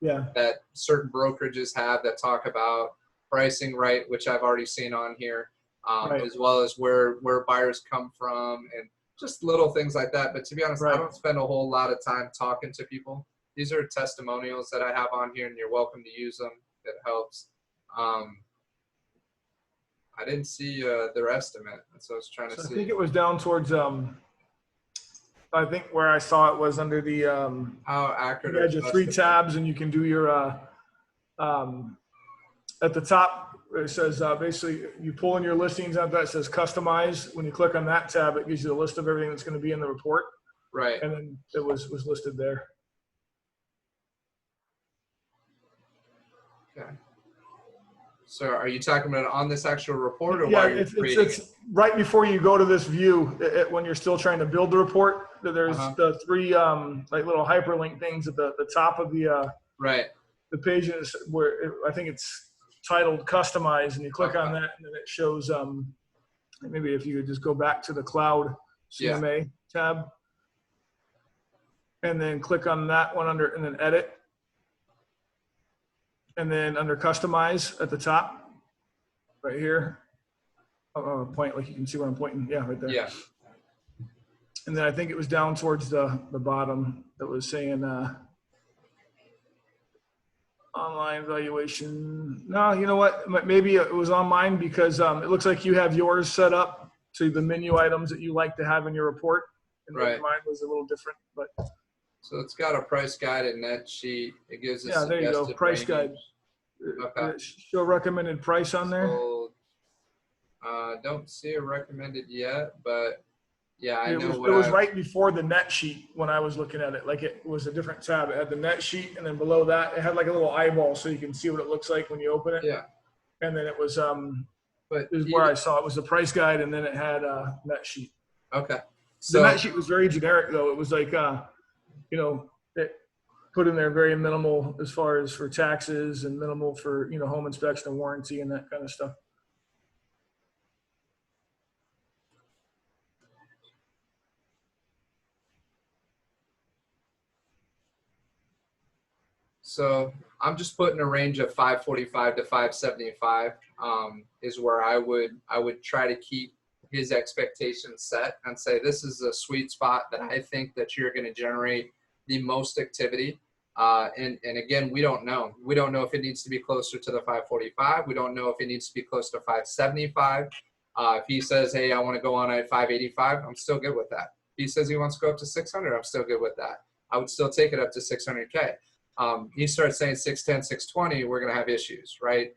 that certain brokerages have that talk about pricing, right, which I've already seen on here. As well as where buyers come from and just little things like that. But to be honest, I don't spend a whole lot of time talking to people. These are testimonials that I have on here, and you're welcome to use them. It helps. I didn't see their estimate, so I was trying to see. I think it was down towards, I think where I saw it was under the how accurate. You had your 3 tabs, and you can do your at the top. It says basically you pull in your listings out that says customize. When you click on that tab, it gives you a list of everything that's going to be in the report. Right. And then it was listed there. Okay. So are you talking about on this actual report, or yeah, while you're creating it? It's right before you go to this view, when you're still trying to build the report, there's the 3 like little hyperlink things at the top of the the page is where I think it's titled customize, and you click on that, and then it shows maybe if you could just go back to the Cloud CMA tab and then click on that one under, and then edit, and then under customize at the top right here, point, like you can see where I'm pointing, right there. Yeah. And then I think it was down towards the bottom that was saying online valuation. No, you know what? Maybe it was on mine because it looks like you have yours set up to the menu items that you like to have in your report. And mine was a little different, but. So it's got a price guide and net sheet. It gives us. Yeah, there you go. Price guide. Okay. Show recommended price on there. So, don't see a recommended yet, but yeah, I know it was right before the net sheet when I was looking at it. Like it was a different tab. It had the net sheet, and then below that, it had like a little eyeball so you can see what it looks like when you open it. Yeah. And then it was where I saw it was the price guide, and then it had net sheet. Okay. So the net sheet was very generic though. It was like it put in there very minimal as far as for taxes and minimal for home inspection and warranty and that kind of stuff. So I'm just putting a range of 545 to 575 is where I would try to keep his expectations set and say, this is a sweet spot that I think that you're going to generate the most activity. And again, we don't know. We don't know if it needs to be closer to the 545. We don't know if it needs to be close to 575. If he says, hey, I want to go on at 585, I'm still good with that. If he says he wants to go up to 600, I'm still good with that. I would still take it up to 600K. He starts saying 610, 620, we're going to have issues, right?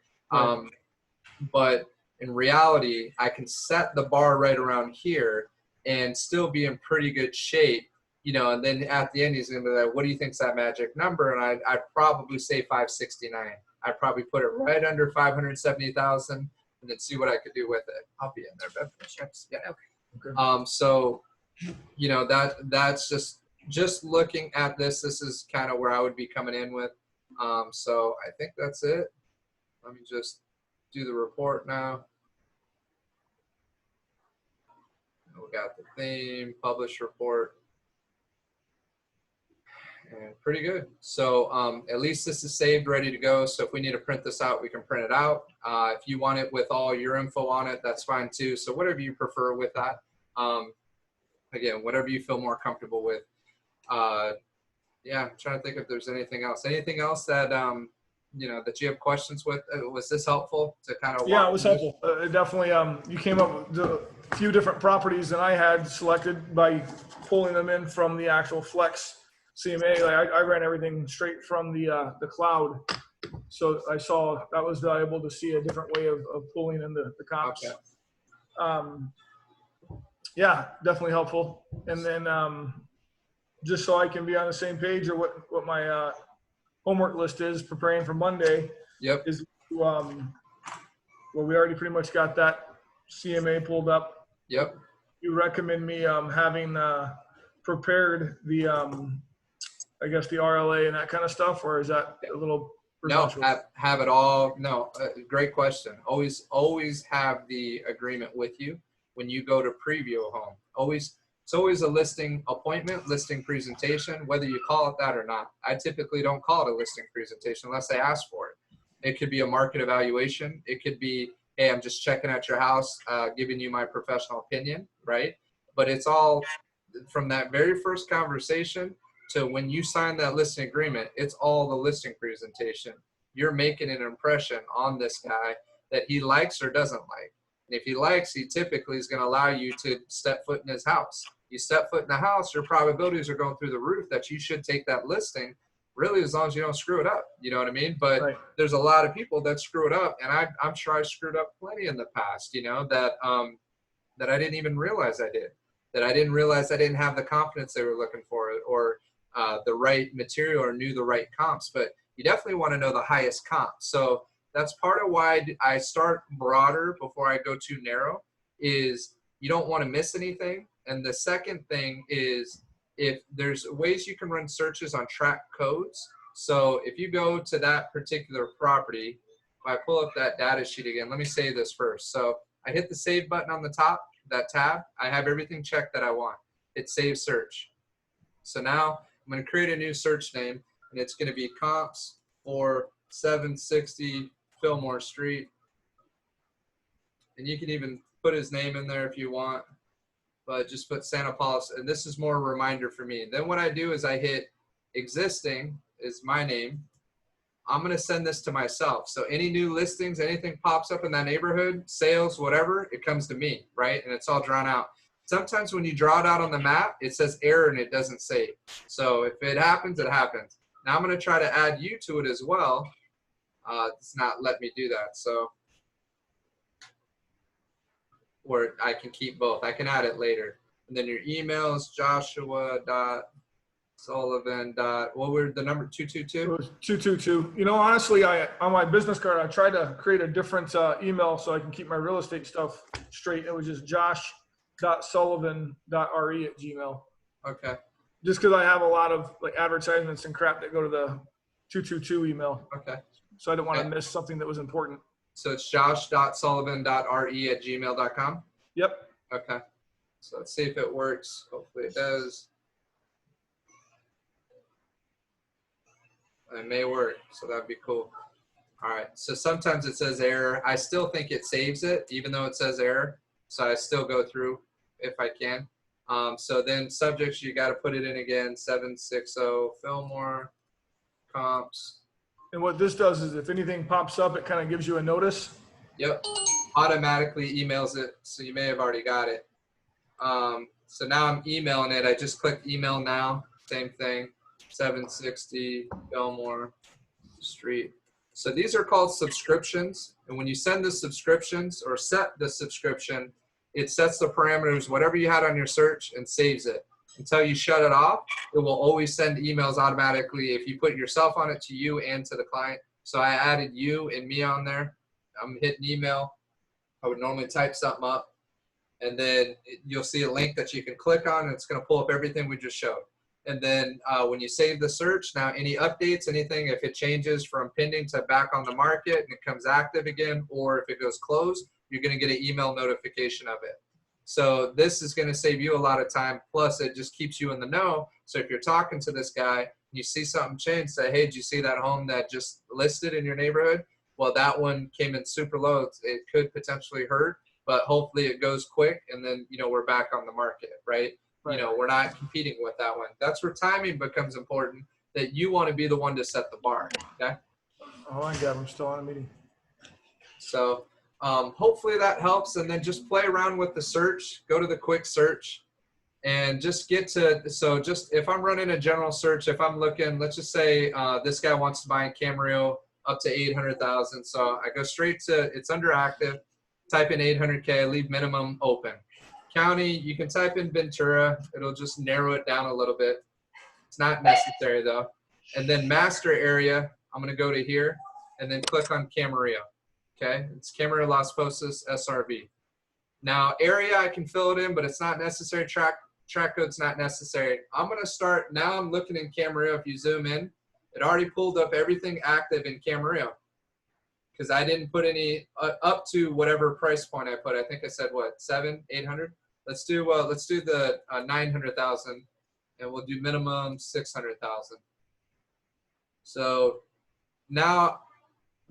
But in reality, I can set the bar right around here and still be in pretty good shape, and then at the end, he's going to be like, what do you think's that magic number? And I'd probably say 569. I'd probably put it right under 570,000 and then see what I could do with it. I'll be in there, Beth. Yeah. Okay. So, that's just looking at this. This is kind of where I would be coming in with. So I think that's it. Let me just do the report now. We got the theme, publish report, and pretty good. So at least this is saved, ready to go. So if we need to print this out, we can print it out. If you want it with all your info on it, that's fine too. So whatever you prefer with that. Again, whatever you feel more comfortable with. Yeah, I'm trying to think if there's anything else. Anything else that that you have questions with? Was this helpful to kind of? Yeah, it was helpful. Definitely. You came up with a few different properties than I had selected by pulling them in from the actual FlexCMA. Like I ran everything straight from the cloud, so I saw that was valuable to see a different way of pulling in the comps. Okay. Yeah, definitely helpful. And then just so I can be on the same page or what my homework list is preparing for Monday. Yep. Is well, we already pretty much got that CMA pulled up. Yep. You recommend me having prepared the I guess the RLA and that kind of stuff, or is that a little presumptuous? No, have it all. No, great question. Always have the agreement with you when you go to preview a home. It's always a listing appointment, listing presentation, whether you call it that or not. I typically don't call it a listing presentation unless they ask for it. It could be a market evaluation. It could be, hey, I'm just checking out your house, giving you my professional opinion, right? But it's all from that very first conversation to when you sign that listing agreement, it's all the listing presentation. You're making an impression on this guy that he likes or doesn't like. And if he likes, he typically is going to allow you to step foot in his house. You step foot in the house, your probabilities are going through the roof that you should take that listing, really, as long as you don't screw it up. You know what I mean? But right. There's a lot of people that screw it up, and I'm sure I screwed up plenty in the past, that I didn't even realize I did, that I didn't realize I didn't have the confidence they were looking for, or the right material or knew the right comps. But you definitely want to know the highest comp. So that's part of why I start broader before I go too narrow, is you don't want to miss anything. And the second thing is, if there's ways you can run searches on track codes. So if you go to that particular property, if I pull up that data sheet again, let me say this first. So I hit the save button on the top, that tab. I have everything checked that I want. Hit save search. So now I'm going to create a new search name, and it's going to be comps for 760 Fillmore Street. And you can even put his name in there if you want, but just put Santa Paula. And this is more a reminder for me. Then what I do is I hit existing is my name. I'm going to send this to myself. So any new listings, anything pops up in that neighborhood, sales, whatever, it comes to me, right? And it's all drawn out. Sometimes when you draw it out on the map, it says error and it doesn't save. So if it happens, it happens. Now I'm going to try to add you to it as well. It's not let me do that. So, or I can keep both. I can add it later. And then your email is joshua.sullivan. What were the number 222? It was 222. Honestly, on my business card, I tried to create a different email so I can keep my real estate stuff straight. It was just josh.sullivan.re@gmail. Okay. Just because I have a lot of like advertisements and crap that go to the 222 email. Okay. So I didn't want to miss something that was important. So it's josh.sullivan.re@gmail.com? Yep. Okay. So let's see if it works. Hopefully it does. It may work, so that'd be cool. All right, so sometimes it says error. I still think it saves it, even though it says error. So I still go through if I can. So then subjects, you got to put it in again, 760 Fillmore, comps. And what this does is if anything pops up, it kind of gives you a notice. Yep, automatically emails it, so you may have already got it. So now I'm emailing it. I just clicked email now, same thing, 760 Fillmore Street. So these are called subscriptions. And when you send the subscriptions or set the subscription, it sets the parameters, whatever you had on your search, and saves it. Until you shut it off, it will always send emails automatically if you put yourself on it to you and to the client. So I added you and me on there. I'm hitting email. I would normally type something up. And then you'll see a link that you can click on, and it's going to pull up everything we just showed. And then when you save the search, now any updates, anything, if it changes from pending to back on the market and it comes active again, or if it goes closed, you're going to get an email notification of it. So this is going to save you a lot of time. Plus, it just keeps you in the know. So if you're talking to this guy, and you see something change, say, hey, did you see that home that just listed in your neighborhood? Well, that one came in super low. It could potentially hurt, but hopefully it goes quick, and then, you know, we're back on the market, right? You know, we're not competing with that one. That's where timing becomes important, that you want to be the one to set the bar, okay? Oh, I got I'm still on a meeting. So hopefully that helps, and then just play around with the search. Go to the quick search and just get to, so just if I'm running a general search, if I'm looking, let's just say this guy wants to buy in Camarillo up to 800,000. So I go straight to, it's under active, type in 800K, leave minimum open. County, you can type in Ventura. It'll just narrow it down a little bit. It's not necessary though. And then master area, I'm going to go to here and then click on Camarillo. Okay, it's Camarillo, Las Posas, SRV. Now area, I can fill it in, but it's not necessary. Track code's not necessary. I'm going to start, now I'm looking in Camarillo. If you zoom in, it already pulled up everything active in Camarillo, because I didn't put any up to whatever price point I put. I think I said what, 800. Let's do the 900,000, and we'll do minimum 600,000. So now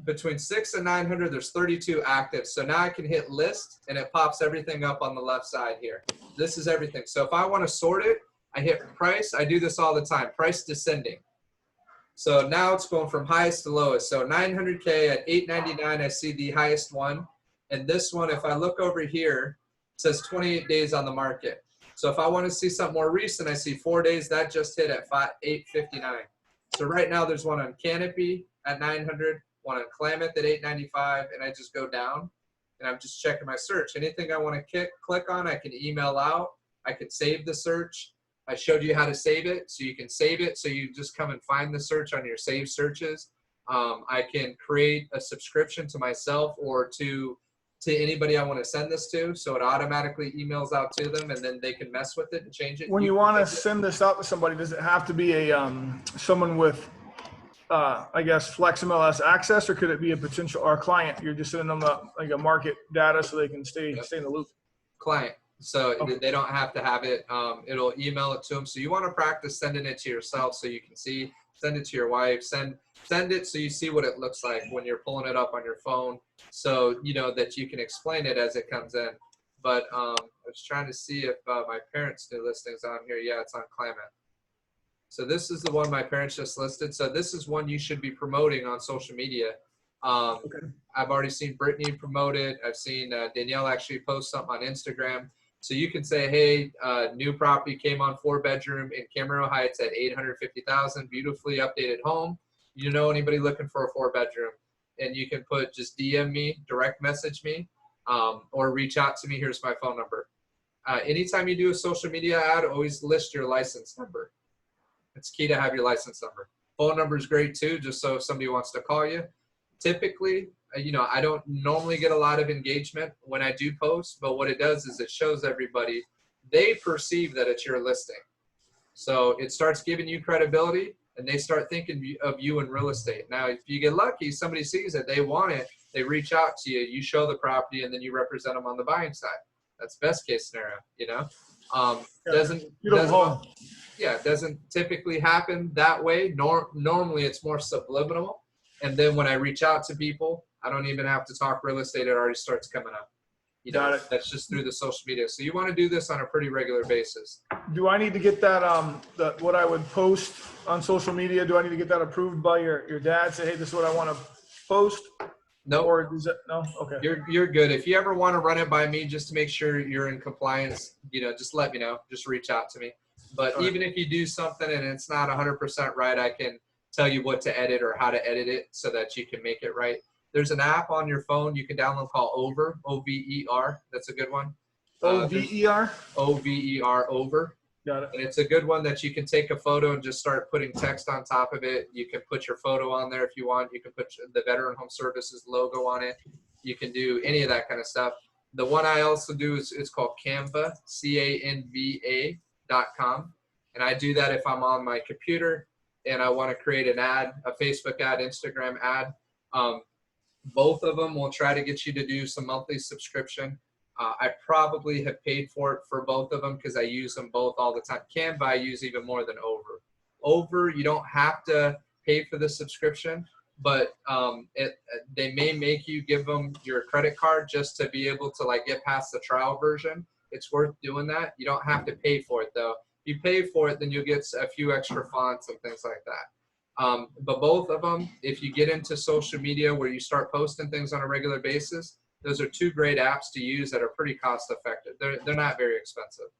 between 6 and 900, there's 32 active. So now I can hit list, and it pops everything up on the left side here. This is everything. So if I want to sort it, I hit price. I do this all the time. Price descending. So now it's going from highest to lowest. So 900K at 899, I see the highest one. And this one, if I look over here, it says 28 days on the market. So if I want to see something more recent, I see 4 days. That just hit at 859. So right now there's one on Canopy at 900, one on Klamath at 895, and I just go down, and I'm just checking my search. Anything I want to click on, I can email out. I can save the search. I showed you how to save it, so you can save it. So you just come and find the search on your saved searches. I can create a subscription to myself or to anybody I want to send this to, so it automatically emails out to them, and then they can mess with it and change it. When you want to send this out to somebody, does it have to be a someone with, I guess, FlexMLS access, or could it be a potential or a client? You're just sending them like a market data so they can stay in the loop. Client. So they don't have to have it. It'll email it to them. So you want to practice sending it to yourself so you can see. Send it to your wife. Send it so you see what it looks like when you're pulling it up on your phone, so you know that you can explain it as it comes in. But I was trying to see if my parents' new listings on here. Yeah, it's on Klamath. So this is the one my parents just listed. So this is one you should be promoting on social media. I've already seen Brittany promote it. I've seen Danielle actually post something on Instagram. So you can say, hey, new property came on 4-bedroom in Camarillo Heights at 850,000, beautifully updated home. You know anybody looking for a 4-bedroom? And you can put, just DM me, direct message me, or reach out to me. Here's my phone number. Anytime you do a social media ad, always list your license number. It's key to have your license number. Phone number is great too, just so if somebody wants to call you. Typically, I don't normally get a lot of engagement when I do post, but what it does is it shows everybody, they perceive that it's your listing. So it starts giving you credibility, and they start thinking of you in real estate. Now, if you get lucky, somebody sees it, they want it, they reach out to you, you show the property, and then you represent them on the buying side. That's best case scenario, yeah, it doesn't typically happen that way. Normally it's more subliminal. And then when I reach out to people, I don't even have to talk real estate. It already starts coming up. You know, Got it. that's just through the social media. So you want to do this on a pretty regular basis. Do I need to get that, what I would post on social media, do I need to get that approved by your dad? Say, hey, this is what I want to post? No. Or is it, no? Okay. You're good. If you ever want to run it by me just to make sure you're in compliance, you know, just let me know. Just reach out to me. But even if you do something and it's not 100% right, I can tell you what to edit or how to edit it so that you can make it right. There's an app on your phone you can download called Over, O-V-E-R. That's a good one. O-V-E-R? O-V-E-R, Over. Got it. And it's a good one that you can take a photo and just start putting text on top of it. You can put your photo on there if you want. You can put the Veteran Home Services logo on it. You can do any of that kind of stuff. The one I also do is it's called Canva, CANVA.com. And I do that if I'm on my computer and I want to create an ad, a Facebook ad, Instagram ad. Both of them will try to get you to do some monthly subscription. I probably have paid for it for both of them because I use them both all the time. Canva I use even more than Over. Over, you don't have to pay for the subscription, but they may make you give them your credit card just to be able to like get past the trial version. It's worth doing that. You don't have to pay for it though. If you pay for it, then you'll get a few extra fonts and things like that. But both of them, if you get into social media where you start posting things on a regular basis, those are two great apps to use that are pretty cost effective. They're not very expensive.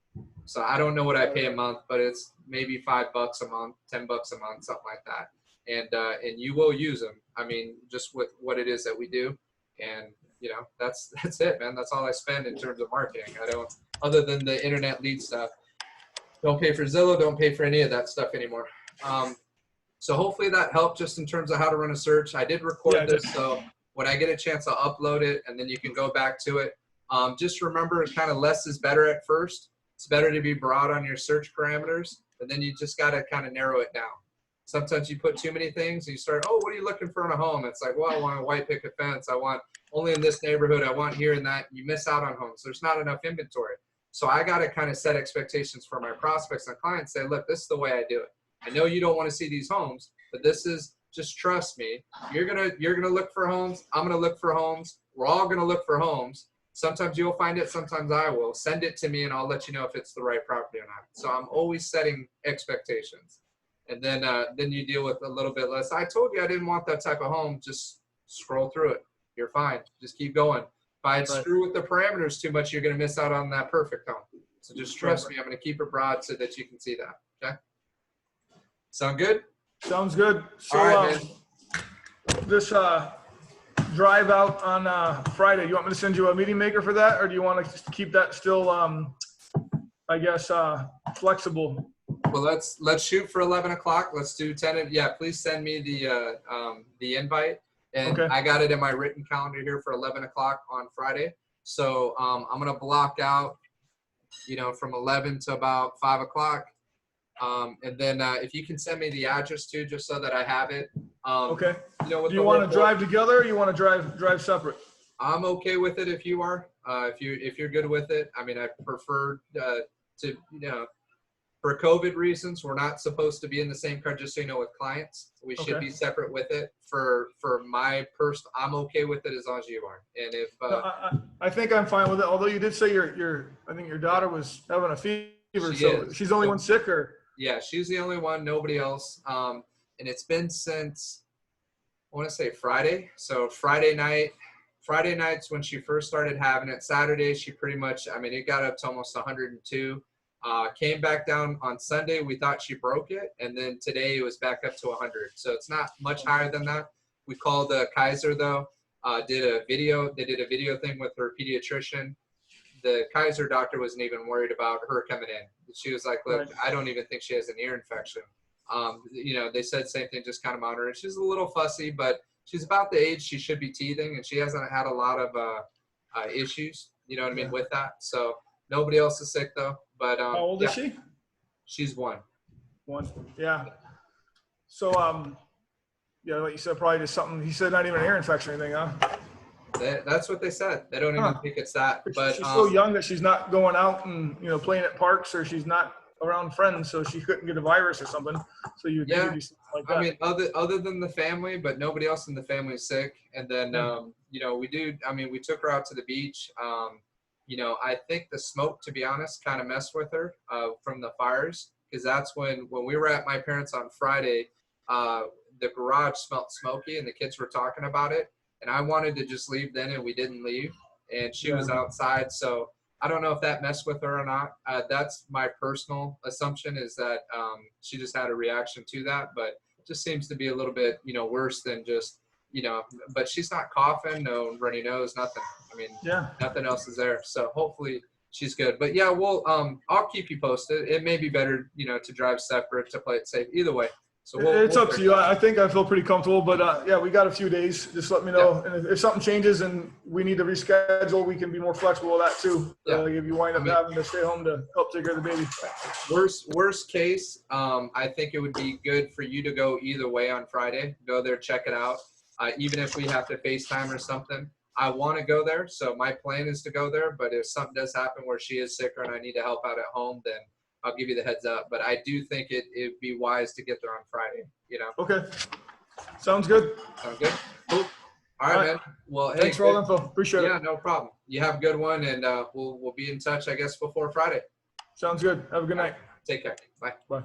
So I don't know what I pay a month, but it's maybe $5 a month, $10 a month, something like that. And you will use them. I mean, just with what it is that we do. And you know, that's it, man. That's all I spend in terms of marketing. I don't, other than the internet lead stuff, don't pay for Zillow, don't pay for any of that stuff anymore. So hopefully that helped just in terms of how to run a search. I did record this, so when I get a chance, I'll upload it, and then you can go back to it. Just remember, kind of less is better at first. It's better to be broad on your search parameters, but then you just got to kind of narrow it down. Sometimes you put too many things, and you start, oh, what are you looking for in a home? It's like, well, I want a white picket fence. I want only in this neighborhood. I want here and that. You miss out on homes. There's not enough inventory. So I got to kind of set expectations for my prospects and clients. Say, look, this is the way I do it. I know you don't want to see these homes, but this is, just trust me. You're gonna look for homes. I'm gonna look for homes. We're all gonna look for homes. Sometimes you'll find it. Sometimes I will. Send it to me, and I'll let you know if it's the right property or not. So I'm always setting expectations, and then you deal with a little bit less. I told you I didn't want that type of home. Just scroll through it. You're fine. Just keep going. If I screw with the parameters too much, you're gonna miss out on that perfect home. So just trust me. I'm gonna keep it broad so that you can see that. Okay. Sound good? Sounds good. So, all right, man. This drive out on Friday, you want me to send you a meeting maker for that, or do you want to keep that still, I guess, flexible? Well, let's shoot for 11 o'clock. Let's do 10. Yeah, please send me the invite, and I got it in my written calendar here for 11 o'clock on Friday. So I'm gonna block out, you know, from 11 to about 5 o'clock. And then if you can send me the address too, just so that I have it. Okay. You know, do you want to drive together, or you want to drive separate? I'm okay with it if you are. If you're good with it. I mean, I prefer to, you know, for COVID reasons, we're not supposed to be in the same car. Just so you know, with clients, we should be separate with it. For my person, I'm okay with it as long as you are. And if I think I'm fine with it. Although you did say I think your daughter was having a fever, so she's the only one sick, or? Yeah, she's the only one, nobody else. And it's been since, I want to say Friday. So Friday nights when she first started having it. Saturday, she pretty much, I mean, it got up to almost 102. Came back down on Sunday. We thought she broke it. And then today it was back up to 100. So it's not much higher than that. We called Kaiser, though. They did a video thing with her pediatrician. The Kaiser doctor wasn't even worried about her coming in. She was like, look, I don't even think she has an ear infection. You know, they said same thing, just kind of monitor it. She's a little fussy, but she's about the age she should be teething, and she hasn't had a lot of issues, you know what I mean, with that. So nobody else is sick, though. But how old is she? She's one. Yeah. So, yeah, like you said, probably just something. He said not even an ear infection or anything, huh? That's what they said. They don't even think it's that. But she's so young that she's not going out and, you know, playing at parks, or she's not. around friends, so she couldn't get a virus or something. So you do something like that. I mean, other than the family, but nobody else in the family is sick. And then, you know, we took her out to the beach. You know, I think the smoke, to be honest, kind of messed with her from the fires, because that's when we were at my parents' on Friday, the garage smelled smoky and the kids were talking about it. And I wanted to just leave then, and we didn't leave. And she was outside. So I don't know if that messed with her or not. That's my personal assumption, is that she just had a reaction to that. But it just seems to be a little bit, you know, worse than just, you know, but she's not coughing, no runny nose, nothing. I mean, nothing else is there. So hopefully she's good. But yeah, we'll I'll keep you posted. It may be better, you know, to drive separate to play it safe. Either way. So it's up to you. I think I feel pretty comfortable, but yeah, we got a few days. Just let me know. And if something changes and we need to reschedule, we can be more flexible with that too. If you wind up having to stay home to help take care of the baby. Worst case, I think it would be good for you to go either way on Friday. Go there, check it out. Even if we have to FaceTime or something, I want to go there. So my plan is to go there. But if something does happen where she is sicker and I need to help out at home, then I'll give you the heads up. But I do think it'd be wise to get there on Friday, you know? Okay. Sounds good. Sounds good? Cool. All right, man. Well, hey, thanks for all the info. Appreciate it. Yeah, no problem. You have a good one, and we'll be in touch, I guess, before Friday. Sounds good. Have a good night. Take care. Bye. Bye.